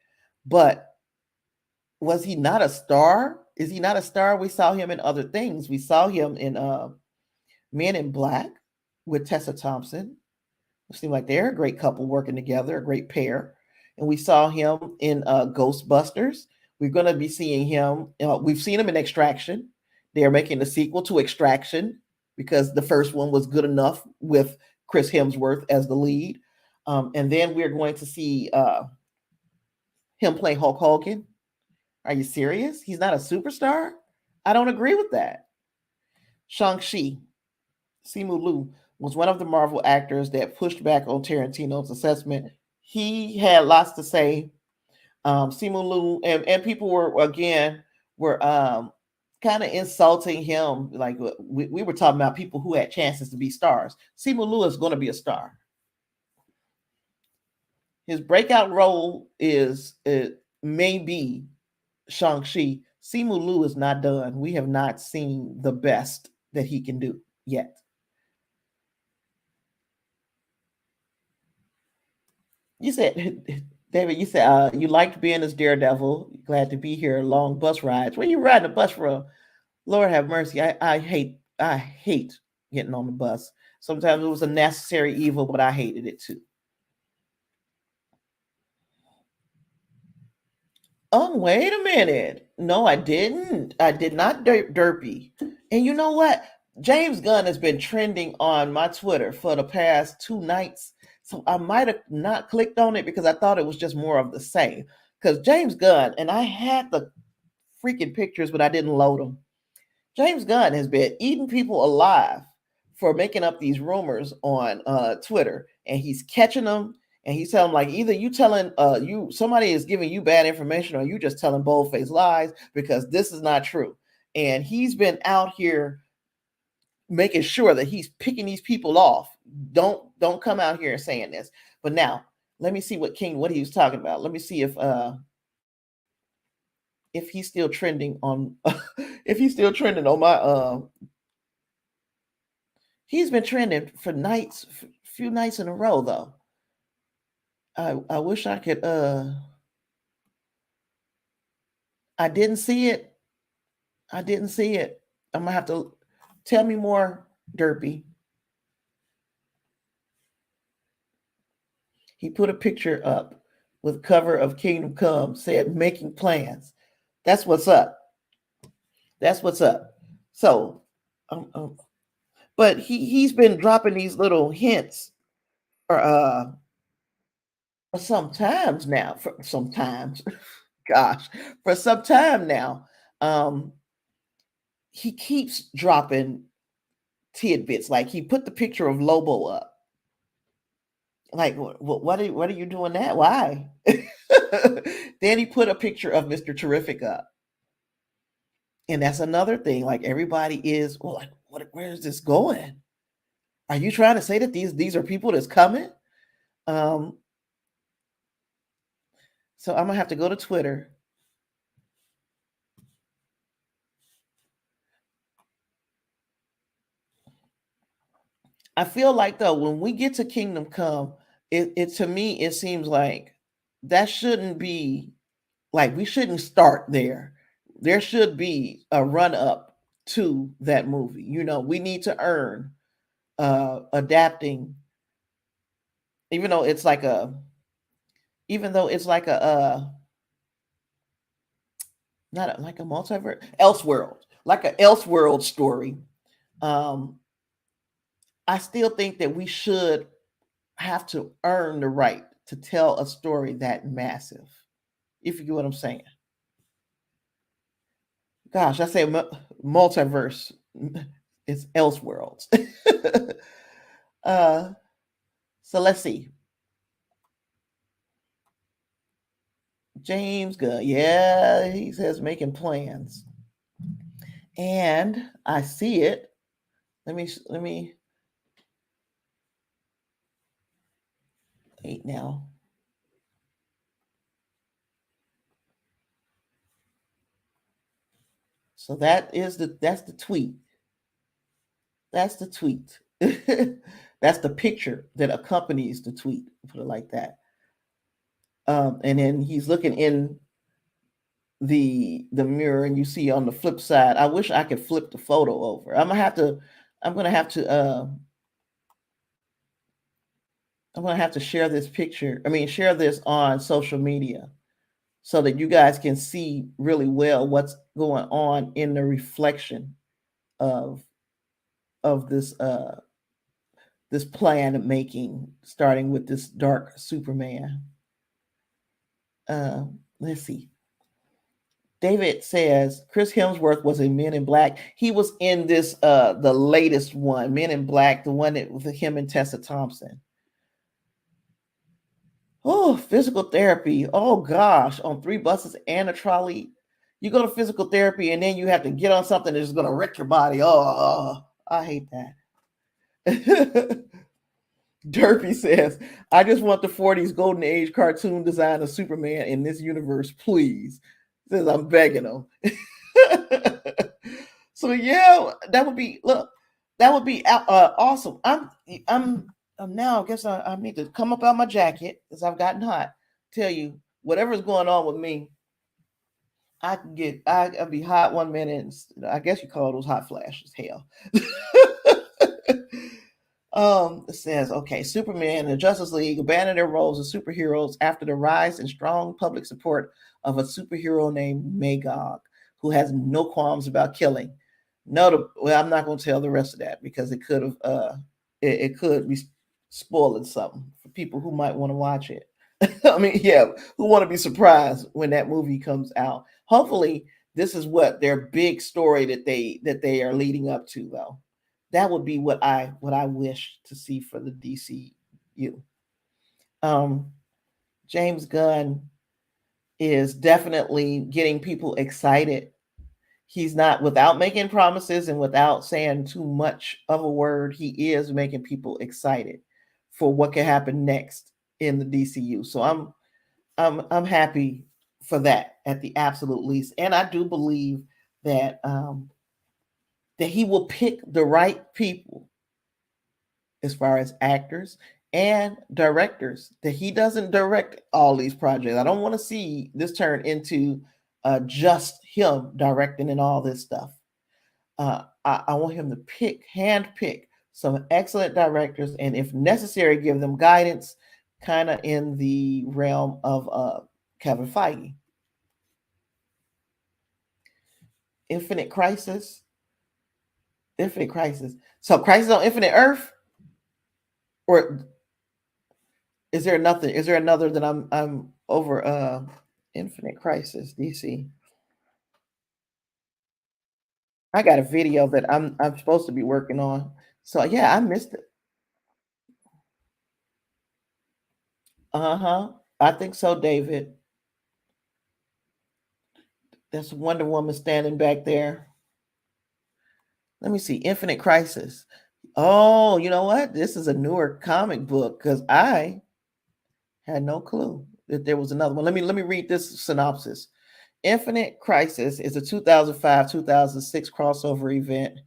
But was he not a star? Is he not a star? We saw him in other things. We saw him in Men in Black with Tessa Thompson. It seemed like they're a great couple working together, a great pair. And we saw him in Ghostbusters. We're going to be seeing him. We've seen him in Extraction. They're making a sequel to Extraction because the first one was good enough with Chris Hemsworth as the lead. And then we're going to see him play Hulk Hogan. Are you serious? He's not a superstar? I don't agree with that. Shang-Chi, Simu Liu, was one of the Marvel actors that pushed back on Tarantino's assessment. He had lots to say. Simu Liu and people were kind of insulting him. Like we were talking about people who had chances to be stars. Simu Liu is going to be a star. His breakout role is maybe Shang-Chi. Simu Liu is not done. We have not seen the best that he can do yet. You said, David, you said you liked being as Daredevil. Glad to be here. Long bus rides. Where you riding the bus from? Lord have mercy. I hate getting on the bus. Sometimes it was a necessary evil, but I hated it too. Oh, wait a minute. No, I didn't. I did not derpy. And you know what? James Gunn has been trending on my Twitter for the past 2 nights. So I might have not clicked on it because I thought it was just more of the same. Because James Gunn, and I had the freaking pictures, but I didn't load them. James Gunn has been eating people alive for making up these rumors on Twitter, and he's catching them. And he's telling like either you telling somebody is giving you bad information or you just telling bold-faced lies because this is not true. And he's been out here making sure that he's picking these people off. Don't come out here and saying this. But now let me see what he was talking about. Let me see if he's still trending on if he's still trending on my he's been trending for few nights in a row though. I wish I could I didn't see it. I'm gonna have to tell me more. Derpy. He put a picture up with cover of Kingdom Come, said making plans. That's what's up. That's what's up. So, um, um, but he's been dropping these little hints for some times now. For sometimes, gosh, for some time now. Um, he keeps dropping tidbits. Like he put the picture of Lobo up. Like, what are you doing that? Why? Then he put a picture of Mr. Terrific up. And that's another thing. Like everybody is, well, like, where is this going? Are you trying to say that these are people that's coming? Um, so I'm gonna have to go to Twitter. I feel like though, when we get to Kingdom Come, it to me, it seems like that shouldn't be like we shouldn't start there. There should be a run up to that movie. We need to earn adapting, even though it's like a even though it's like a not like a multiverse elseworld, like a elseworld story. um I still think that we should have to earn the right to tell a story that massive, if you get what I'm saying. Gosh, I say multiverse. It's elseworlds. uh so let's see. James Gunn, yeah, he says making plans, and I see it. Let me wait now. So that's the tweet. That's the tweet. That's the picture that accompanies the tweet. Put it like that. And then he's looking in the mirror, and you see on the flip side. I wish I could flip the photo over. I'm gonna have to. I'm gonna have to. I'm gonna have to share this picture. I mean, share this on social media so that you guys can see really well what's going on in the reflection of this plan of making, starting with this dark Superman. Let's see. David says Chris Hemsworth was in Men in Black. He was in this the latest one, Men in Black, the one that with him and Tessa Thompson. Oh, physical therapy. Oh gosh, on 3 buses and a trolley. You go to physical therapy and then you have to get on something that's going to wreck your body. Oh, I hate that. Derpy says, I just want the 40s golden age cartoon design of Superman in this universe, please. Says I'm begging him. So yeah, that would be awesome. I'm now I guess I need to come up out my jacket because I've gotten hot. Tell you, whatever's going on with me, I'll be hot one minute and I guess you call those hot flashes. Hell. It says, okay, Superman and the Justice League abandon their roles as superheroes after the rise in strong public support of a superhero named Magog, who has no qualms about killing. Well, I'm not going to tell the rest of that because it could have, it could be spoiling something for people who might want to watch it. I mean, yeah, who want to be surprised when that movie comes out. Hopefully, this is what their big story that they are leading up to, though. That would be what I wish to see for the DCU. James Gunn is definitely getting people excited. He's not, without making promises and without saying too much of a word, he is making people excited for what can happen next in the DCU. So I'm happy for that at the absolute least, and I do believe that that he will pick the right people as far as actors and directors, that he doesn't direct all these projects. I don't want to see this turn into just him directing and all this stuff. I want him to hand pick some excellent directors, and if necessary, give them guidance, kind of in the realm of Kevin Feige. Infinite Crisis, Infinite Crisis. So Crisis on Infinite Earth, or is there nothing? Is there another that I'm over? Infinite Crisis DC. I got a video that I'm supposed to be working on. So yeah, I missed it. Uh-huh. I think so, David. That's Wonder Woman standing back there. Let me see. Infinite Crisis. Oh, you know what? This is a newer comic book because I had no clue that there was another one. Let me read this synopsis. Infinite Crisis is a 2005-2006 crossover event.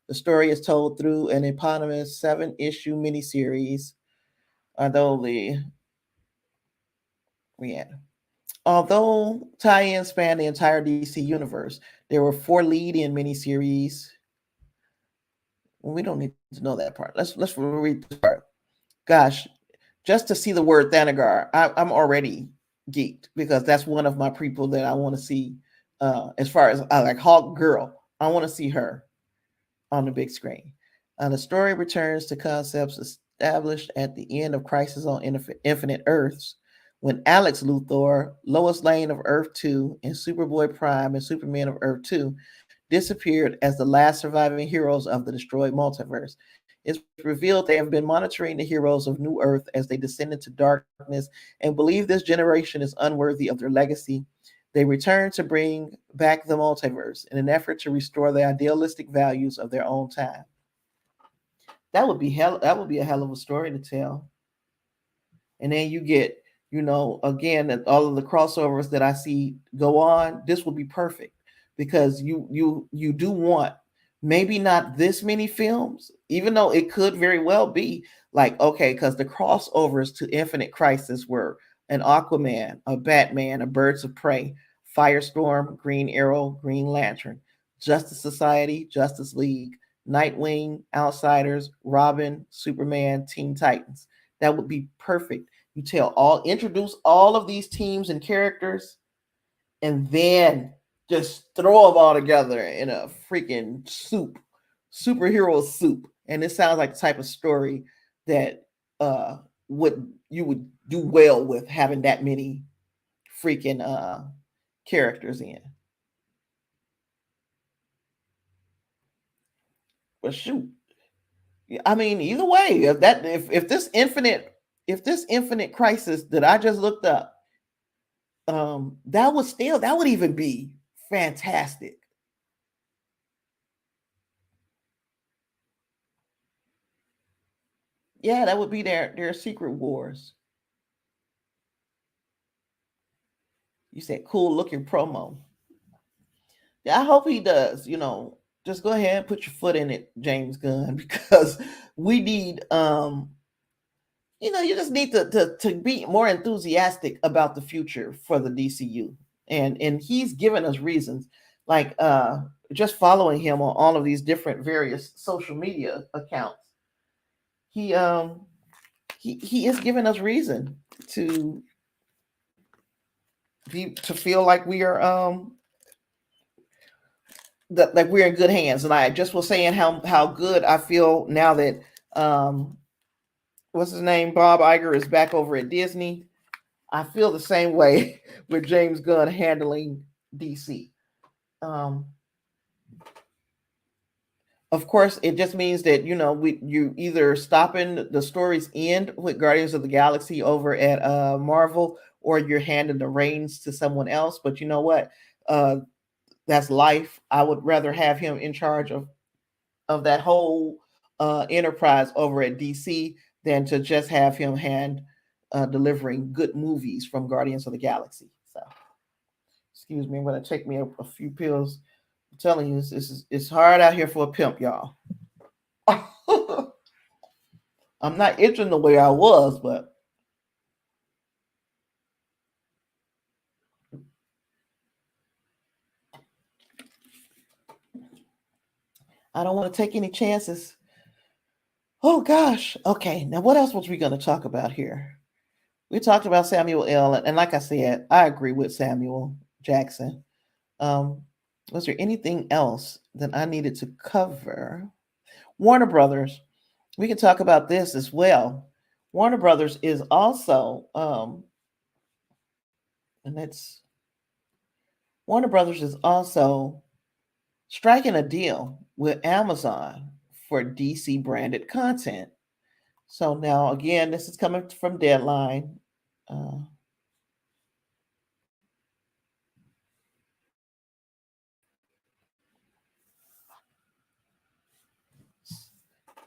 The story is told through an eponymous 7-issue miniseries. Although the yeah, although tie-ins span the entire DC universe, there were 4 lead-in miniseries. We don't need to know that part. Let's read this part. Gosh, just to see the word Thanagar, I'm already geeked because that's one of my people that I want to see. As far as I like Hawk Girl, I want to see her on the big screen. The story returns to concepts established at the end of Crisis on Infinite Earths, when Alex Luthor, Lois Lane of Earth 2, and Superboy Prime and Superman of Earth 2 disappeared as the last surviving heroes of the destroyed multiverse. It's revealed they have been monitoring the heroes of New Earth as they descend into darkness and believe this generation is unworthy of their legacy. They return to bring back the multiverse in an effort to restore the idealistic values of their own time. That would be hell. That would be a hell of a story to tell. And then you get, again, all of the crossovers that I see go on. This will be perfect because you do want maybe not this many films, even though it could very well be like, okay, because the crossovers to Infinite Crisis were an Aquaman, a Batman, a Birds of Prey, Firestorm, Green Arrow, Green Lantern, Justice Society, Justice League, Nightwing, Outsiders, Robin, Superman, Teen Titans. That would be perfect. You introduce all of these teams and characters, and then just throw them all together in a freaking superhero soup. And it sounds like the type of story that would you would do well with having that many freaking characters in. But shoot, I mean, either way, if this infinite crisis that I just looked up, that would even be fantastic. Yeah, that would be their secret wars. You said cool looking promo. Yeah, I hope he does. Just go ahead and put your foot in it, James Gunn, because we need you just need to be more enthusiastic about the future for the DCU. And he's given us reasons, like just following him on all of these different various social media accounts. He he is giving us reason to to feel like we are that like we're in good hands. And I just was saying how good I feel now that what's his name, Bob Iger, is back over at Disney. I feel the same way with James Gunn handling DC. Um, of course, it just means that you either stopping the story's end with Guardians of the Galaxy over at Marvel, or you're handing the reins to someone else. But you know what? That's life. I would rather have him in charge of that whole enterprise over at DC than to just have him delivering good movies from Guardians of the Galaxy. So, excuse me, I'm going to take me a few pills. I'm telling you, it's hard out here for a pimp, y'all. I'm not itching the way I was, but I don't want to take any chances. Oh gosh. Okay. Now, what else was we going to talk about here? We talked about Samuel L. And like I said, I agree with Samuel Jackson. Um, was there anything else that I needed to cover? Warner Brothers. We can talk about this as well. Warner Brothers is also, and that's Warner Brothers is also striking a deal with Amazon for DC branded content. So now, again, this is coming from Deadline. Uh,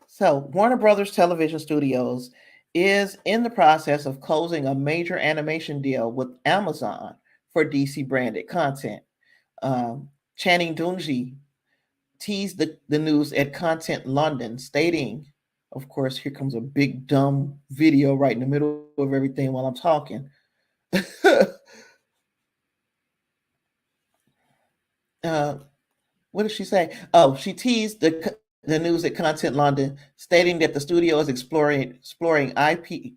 so, Warner Brothers Television Studios is in the process of closing a major animation deal with Amazon for DC branded content. Channing Dungey teased the news at Content London, stating, of course, here comes a big dumb video right in the middle of everything while I'm talking. uh, what did she say? Oh, she teased the news at Content London, stating that the studio is exploring IP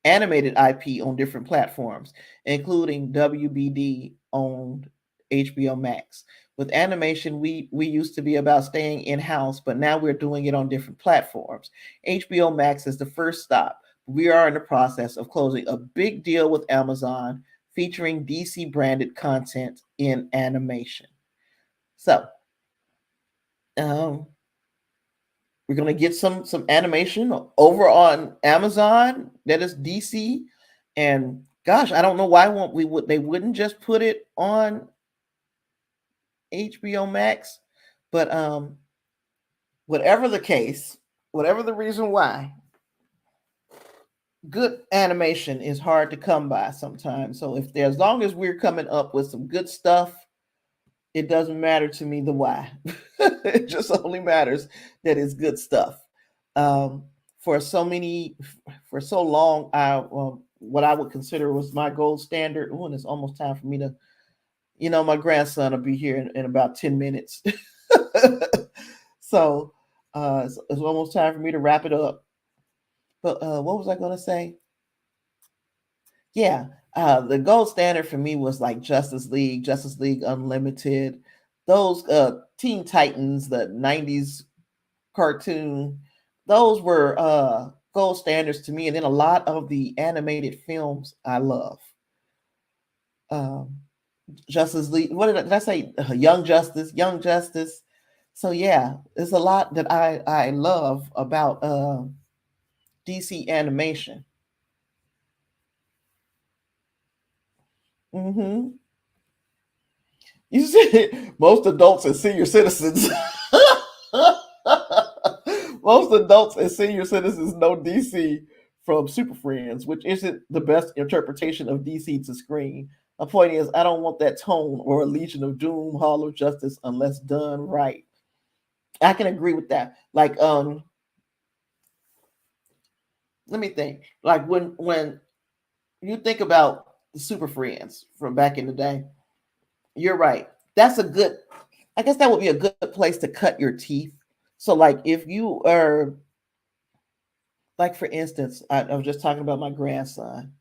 animated IP on different platforms, including WBD owned HBO Max. With animation, we used to be about staying in house, but now we're doing it on different platforms. HBO Max is the first stop. We are in the process of closing a big deal with Amazon featuring DC branded content in animation. So, um, we're gonna get some animation over on Amazon that is DC, and gosh, I don't know why won't we would they wouldn't just put it on HBO Max, but whatever the case, whatever the reason why, good animation is hard to come by sometimes. So if there's as long as we're coming up with some good stuff, it doesn't matter to me the why. It just only matters that it's good stuff. Um, for so many, for so long, what I would consider was my gold standard. Oh, and it's almost time for me to, my grandson will be here in about 10 minutes. So it's almost time for me to wrap it up. But what was I going to say? Yeah, the gold standard for me was like Justice League Unlimited, those Teen Titans, the '90s cartoon. Those were gold standards to me, and then a lot of the animated films I love. Um, Justice League. What did I say? Young Justice, Young Justice. So yeah, there's a lot that I love about DC animation. Hmm. You see, most adults and senior citizens. Most adults and senior citizens know DC from Super Friends, which isn't the best interpretation of DC to screen. My point is, I don't want that tone or a Legion of Doom, Hall of Justice, unless done right. I can agree with that. Like, let me think. Like when you think about the Super Friends from back in the day, you're right. That's a good. I guess that would be a good place to cut your teeth. So, like, if you are, like, for instance, I was just talking about my grandson.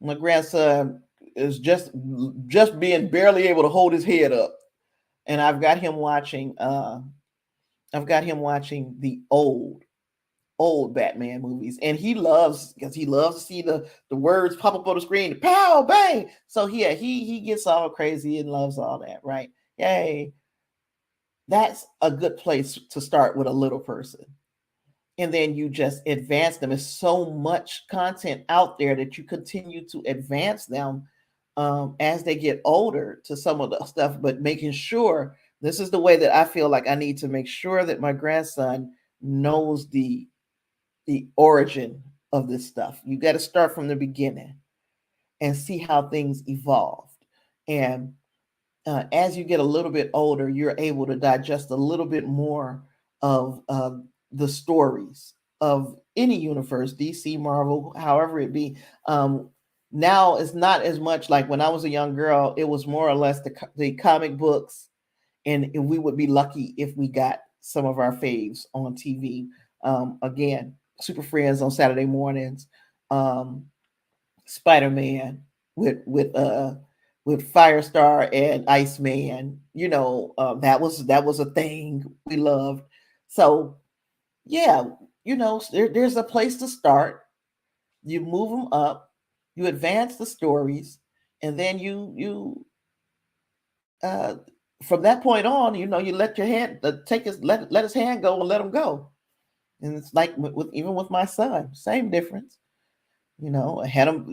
My grandson is just being barely able to hold his head up, and I've got him watching. I've got him watching the old Batman movies, and he loves because he loves to see the words pop up on the screen, pow bang. So yeah, he gets all crazy and loves all that, right? Yay! That's a good place to start with a little person, and then you just advance them. There's so much content out there that you continue to advance them as they get older to some of the stuff, but making sure this is the way that I feel like I need to make sure that my grandson knows the origin of this stuff. You got to start from the beginning and see how things evolved. And as you get a little bit older, you're able to digest a little bit more of the stories of any universe, DC, Marvel, however it be. Now it's not as much like when I was a young girl. It was more or less the comic books, and we would be lucky if we got some of our faves on TV. Again, Super Friends on Saturday mornings, um, Spider Man with with uh with Firestar and Iceman. That was a thing we loved. So yeah, there's a place to start. You move them up, you advance the stories, and then you uh from that point on, you let your hand take his let his hand go and let him go. And it's like even with my son, same difference. I had him.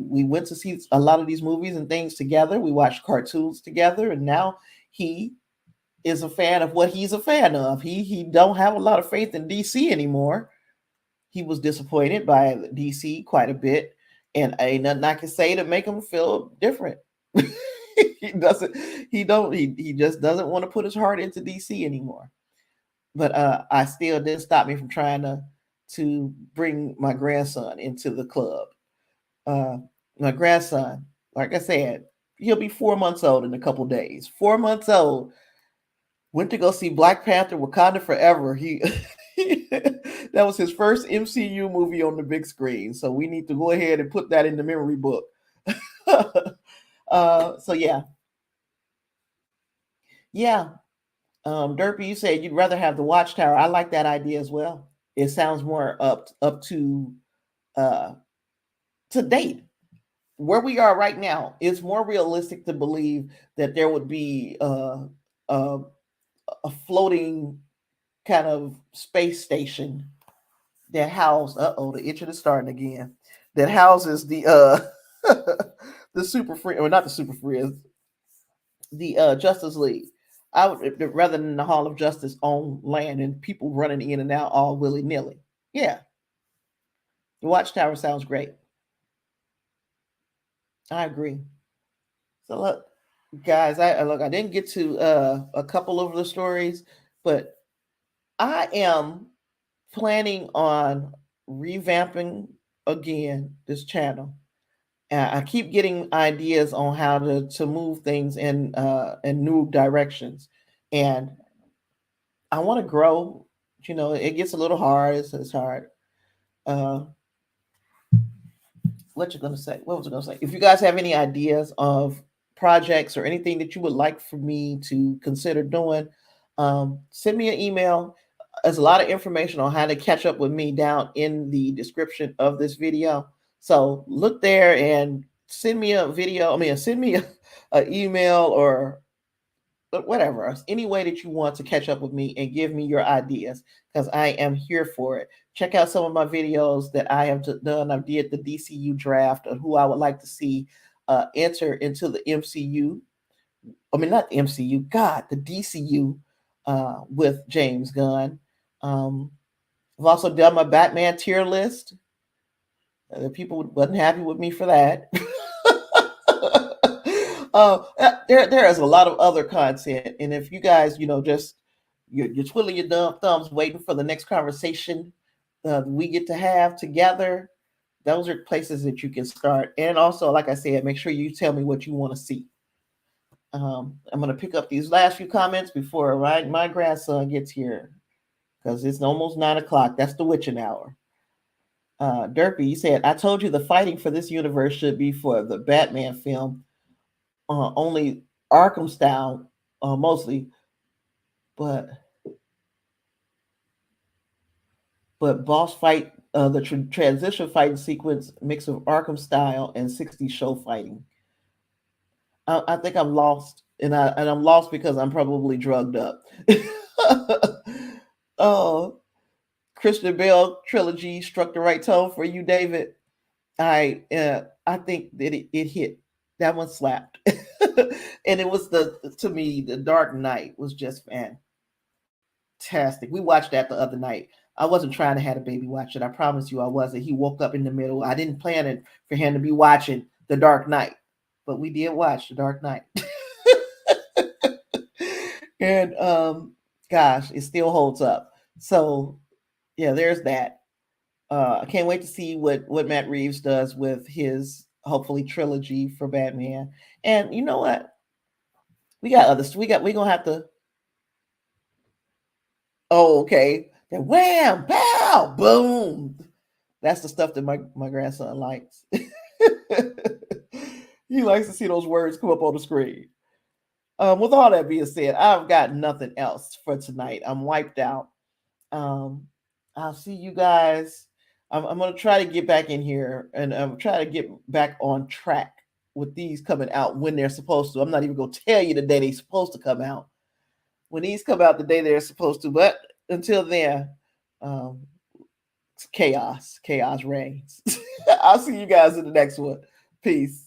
We went to see a lot of these movies and things together. We watched cartoons together, and now he is a fan of what he's a fan of. He don't have a lot of faith in DC anymore. He was disappointed by DC quite a bit, and ain't nothing I can say to make him feel different. he doesn't. He don't. He just doesn't want to put his heart into DC anymore. But I still didn't stop me from trying to bring my grandson into the club. Uh, my grandson, like I said, he'll be 4 months old in a couple days. 4 months old. Went to go see Black Panther: Wakanda Forever. He that was his first MCU movie on the big screen. So we need to go ahead and put that in the memory book. So yeah. Derpy, you said you'd rather have the Watchtower. I like that idea as well. It sounds more up uh to date. Where we are right now, it's more realistic to believe that there would be a, a floating kind of space station that house the itching is starting again, that houses the super free, or not the super friends, the Justice League. I would rather than the Hall of Justice on land and people running in and out all willy nilly. Yeah, the Watchtower sounds great. I agree. So look, guys, I didn't get to a couple of the stories, but I am planning on revamping again this channel. I keep getting ideas on how to move things in new directions, and I want to grow. It gets a little hard. It's hard. Uh, what you gonna say? What was I gonna say? If you guys have any ideas of projects or anything that you would like for me to consider doing, send me an email. There's a lot of information on how to catch up with me down in the description of this video. So look there and send me a video. I mean, send me a email or whatever, any way that you want to catch up with me and give me your ideas, because I am here for it. Check out some of my videos that I have done. I did the DCU draft of who I would like to see enter into the MCU. I mean, not the MCU, God, the DCU with James Gunn. I've also done my Batman tier list. People wasn't happy with me for that. There is a lot of other content, and if you guys, just you're twiddling your dumb thumbs, waiting for the next conversation we get to have together, those are places that you can start. And also, like I said, make sure you tell me what you want to see. I'm going to pick up these last few comments before my grandson gets here, because it's almost 9 o'clock. That's the witching hour. Derpy, you said, I told you the fighting for this universe should be for the Batman film, only Arkham style, mostly, but boss fight, the transition fighting sequence, mix of Arkham style and 60s show fighting. I think I'm lost, and I'm lost because I'm probably drugged up. Oh, Christian Bale trilogy struck the right tone for you, David. I think that it hit. That one slapped. And it was to me, the Dark Knight was just fantastic. We watched that the other night. I wasn't trying to have a baby watch it. I promise you I wasn't. He woke up in the middle. I didn't plan it for him to be watching The Dark Knight, but we did watch The Dark Knight. And gosh, it still holds up. So yeah, there's that. I can't wait to see what Matt Reeves does with his hopefully trilogy for Batman. And you know what? We got others. We're gonna have to. Oh, okay. Then wham, pow, boom. That's the stuff that my grandson likes. He likes to see those words come up on the screen. With all that being said, I've got nothing else for tonight. I'm wiped out. Um, I'll see you guys. I'm going to try to get back in here and try to get back on track with these coming out when they're supposed to. I'm not even going to tell you the day they're supposed to come out. When these come out the day they're supposed to, but until then, um, chaos reigns. I'll see you guys in the next one. Peace.